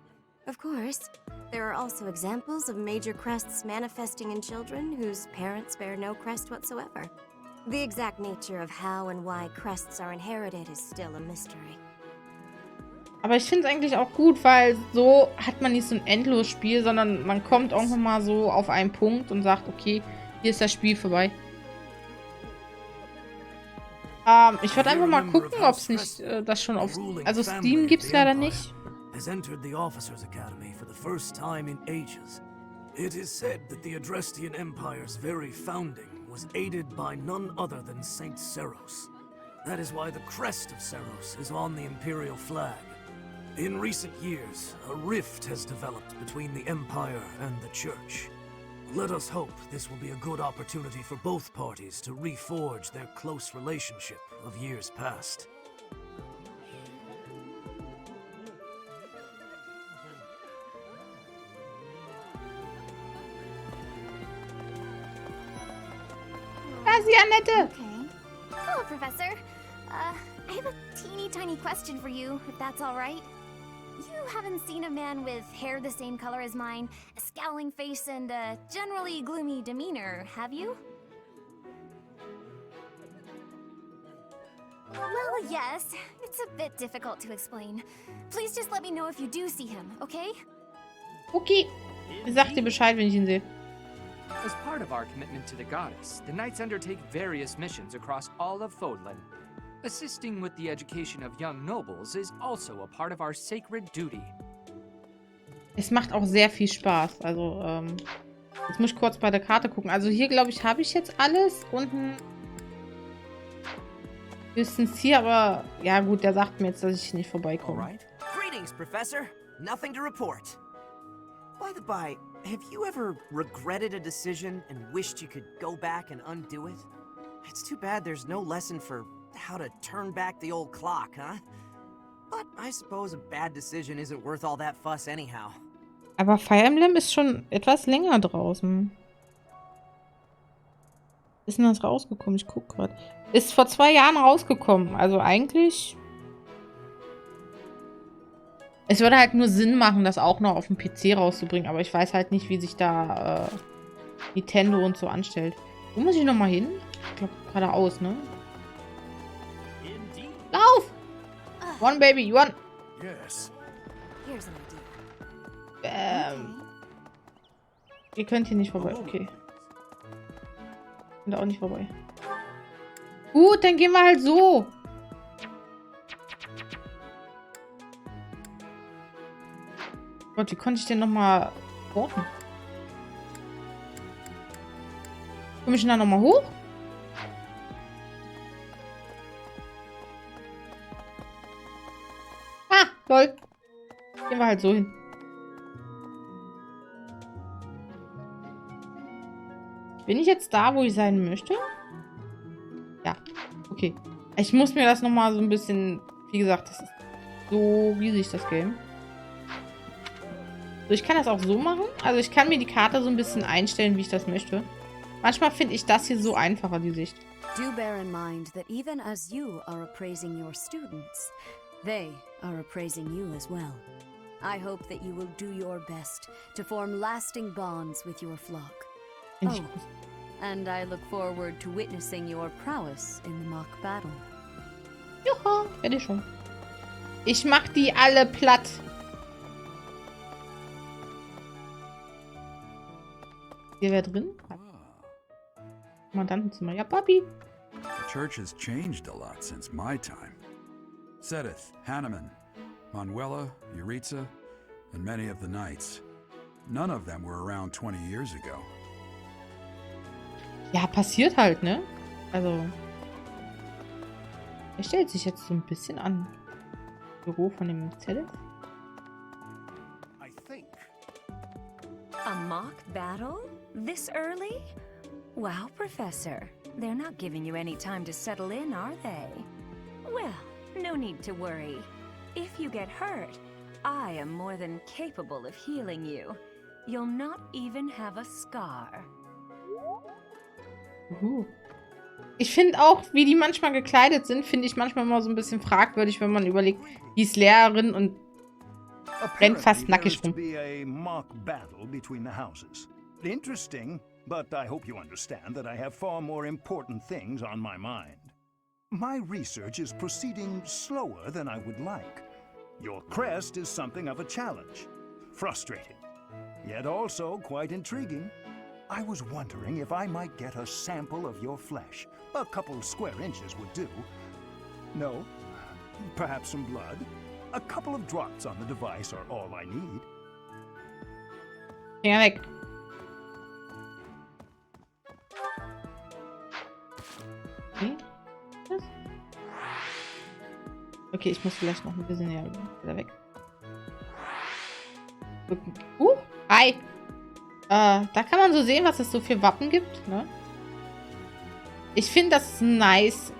Of course, there are also examples of major crests manifesting in children whose parents bear no crest whatsoever. The exact nature of how and why crests are inherited is still a mystery. Aber ich finde es eigentlich auch gut, weil so hat man nicht so ein Endlosspiel, sondern man kommt irgendwann mal so auf einen Punkt und sagt, okay, hier ist das Spiel vorbei. Ich würde einfach mal gucken, ob es nicht das schon auf... Also Steam gibt es leider nicht. Has entered the Officers' Academy for the first time in ages. It is said that the Adrestian Empire's very founding was aided by none other than Saint Seros. That is why the crest of Seros is on the Imperial flag. In recent years, a rift has developed between the Empire and the Church. Let us hope this will be a good opportunity for both parties to reforge their close relationship of years past. Das ist ja nette. Okay. Hello, Professor. I have a teeny tiny question for you, if that's all right. You haven't seen a man with hair the same color as mine, a scowling face, and a generally gloomy demeanor, have you? Well, yes. It's a bit difficult to explain. Please just let me know if you do see him, okay? Okay. Ich sag dir Bescheid, wenn ich ihn sehe. As part of our commitment to the goddess, the Knights undertake various missions across all of Fodlan. Assisting with the education of young nobles is also a part of our sacred duty. Es macht auch sehr viel Spaß. Also, jetzt muss ich kurz bei der Karte gucken. Also hier, glaube ich, habe ich jetzt alles. Unten höchstens hier, aber ja gut, der sagt mir jetzt, dass ich nicht vorbeikomme. Right. Greetings, Professor. Nothing to report. By the by, have you ever regretted a decision and wished you could go back and undo it? It's too bad there's no lesson for how to turn back the old clock, huh? But I suppose a bad decision isn't worth all that fuss anyhow. Aber Fire Emblem ist schon etwas länger draußen. Ist denn das rausgekommen? Ich gucke gerade. Ist vor 2 Jahren rausgekommen. Also eigentlich... Es würde halt nur Sinn machen, das auch noch auf dem PC rauszubringen. Aber ich weiß halt nicht, wie sich da Nintendo und so anstellt. Wo muss ich nochmal hin? Ich glaube, geradeaus, ne? Lauf! One, baby, one! Yes. Ihr könnt hier nicht vorbei. Okay. Und auch nicht vorbei. Gut, dann gehen wir halt so. Gott, wie konnte ich denn nochmal warten? Komme ich denn da nochmal hoch? Ah, lol. Gehen wir halt so hin. Bin ich jetzt da, wo ich sein möchte? Ja, okay. Ich muss mir das nochmal so ein bisschen... Wie gesagt, das ist so riesig, das Game. So, ich kann das auch so machen. Also ich kann mir die Karte so ein bisschen einstellen, wie ich das möchte. Manchmal finde ich das hier so einfacher, die Sicht. Do bear in mind that even as you are appraising your students, they are appraising you as well. I hope that you will do your best to form lasting bonds with your flock. Oh, and I look forward to witnessing your prowess in the mock battle. Joha, werde ich schon. Ich mach die alle platt. Hier wäre drin. Kommandantenzimmer. Ja, Papi. The church has changed a lot since my time. Sedith, Hanneman, Manuela, Yuritsa, and many of the knights. None of them were around 20 years ago. Ja, passiert halt, ne? Also. Er stellt sich jetzt so ein bisschen an. Büro von dem Zelle. A mock battle? This early? Wow, Professor. They're not giving you any time to settle in, are they? Well, no need to worry. If you get hurt, I am more than capable of healing you. You'll not even have a scar. Ich finde auch, wie die manchmal gekleidet sind, finde ich manchmal immer so ein bisschen fragwürdig, wenn man überlegt, die ist Lehrerin und rennt fast nackig rum. Interesting, but I hope you understand that I have far more important things on my mind. My research is proceeding slower than I would like. Your crest is something of a challenge. Frustrating, yet also quite intriguing. I was wondering if I might get a sample of your flesh. A couple square inches would do. No? Perhaps some blood? A couple of drops on the device are all I need. Ja, weg. Okay, ich muss vielleicht noch ein bisschen näher wieder weg. Hi! Da kann man so sehen, was es so für Wappen gibt, ne? Ich finde das nice.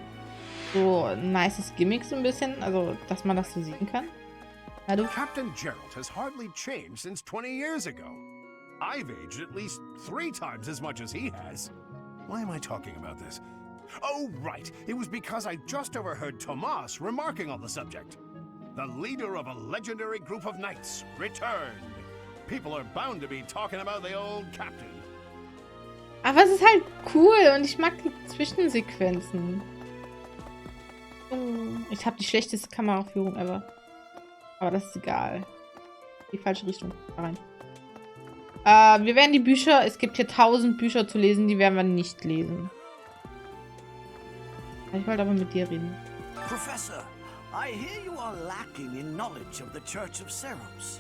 So ein nices Gimmick so ein bisschen. Also, dass man das so sehen kann. Hallo? Captain Gerald has hardly changed since 20 years ago. I've aged at least 3 times as much as he has. Why am I talking about this? Oh, right. It was because I just overheard Tomas remarking on the subject. The leader of a legendary group of knights returned. People are bound to be talking about the old captain. Aber es ist halt cool und ich mag die Zwischensequenzen. Ich habe die schlechteste Kameraführung ever. Aber das ist egal. Die falsche Richtung. Da rein. Wir werden die Bücher, es gibt hier 1000 Bücher zu lesen, die werden wir nicht lesen. Ich wollte aber mit dir reden. Professor, I hear you are lacking in knowledge of the Church of Seros.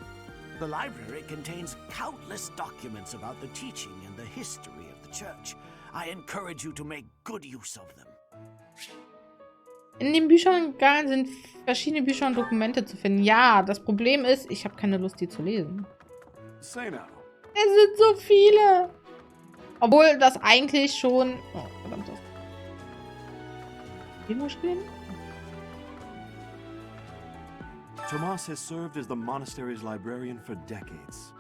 The library contains countless documents about the teaching and the history of the church. I encourage you to make good use of them. In den Bücherregalen sind verschiedene Bücher und Dokumente zu finden. Ja, das Problem ist, ich habe keine Lust, die zu lesen. Say now. Es sind so viele. Obwohl das eigentlich schon... Oh, verdammt. Hier muss ich gehen? Tomas has served as the monastery's librarian for decades.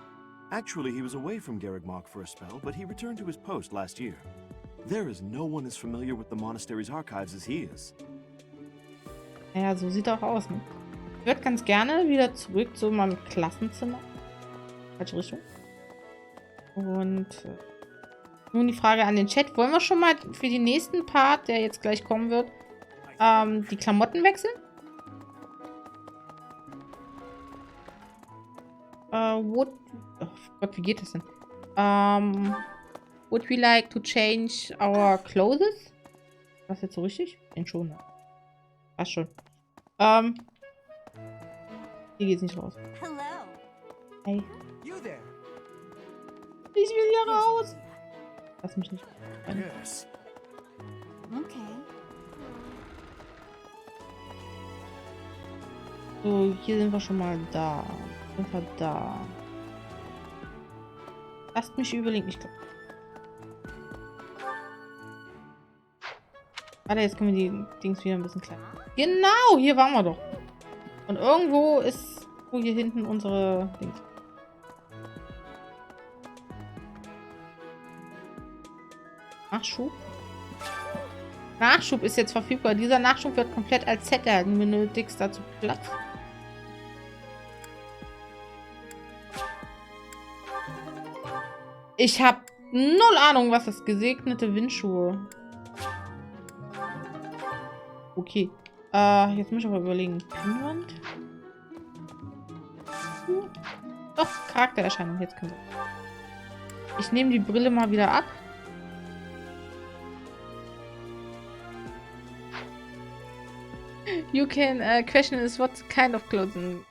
Actually, he was away from Garrigmach for a spell, but he returned to his post last year. There is no one as familiar with the monastery's archives as he is. Ja, so sieht er auch aus, ne? Ich würde ganz gerne wieder zurück zu meinem Klassenzimmer. Falsche Richtung. Und nun die Frage an den Chat. Wollen wir schon mal für den nächsten Part, der jetzt gleich kommen wird, die Klamotten wechseln? Oh Gott, wie geht das denn? Would we like to change our clothes? War das jetzt so richtig? Den schon. Ne? Passt schon. Hier geht's nicht raus. Hey. Ich will hier raus. Lass mich nicht. Yes. Okay. So, hier sind wir schon mal da. Sind wir da. Lasst mich überlegen. Ich glaube. Warte, jetzt können wir die Dings wieder ein bisschen kleiner. Genau, hier waren wir doch. Und irgendwo ist hier hinten unsere Dings. Nachschub. Nachschub ist jetzt verfügbar. Dieser Nachschub wird komplett als Set erhalten. Benötigst dazu Platz. Ich habe null Ahnung, was das gesegnete Windschuhe. Okay. Jetzt muss ich aber überlegen. Pinwand? Doch, Charaktererscheinung. Jetzt können wir. Ich nehme die Brille mal wieder ab. You can question is what kind of clothing.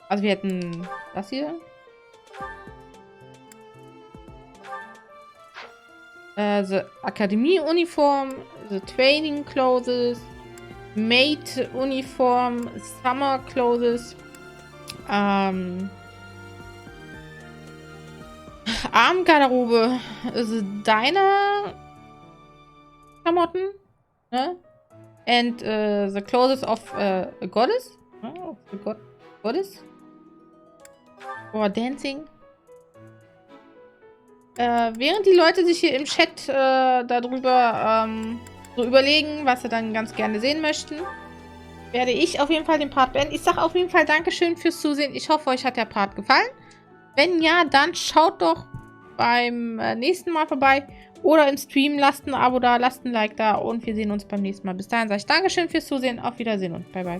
Also wir hätten das hier. The Akademie-Uniform, the Training Clothes, Maid Uniform, Summer Clothes, Abendgarderobe, also deine Klamotten, ne? And the clothes of a goddess, of the goddess, or dancing. Während die Leute sich hier im Chat darüber so überlegen, was sie dann ganz gerne sehen möchten, werde ich auf jeden Fall den Part beenden. Ich sage auf jeden Fall Dankeschön fürs Zusehen. Ich hoffe, euch hat der Part gefallen. Wenn ja, dann schaut doch beim nächsten Mal vorbei. Oder im Stream, lasst ein Abo da, lasst ein Like da und wir sehen uns beim nächsten Mal. Bis dahin sage ich Dankeschön fürs Zusehen. Auf Wiedersehen und bye bye.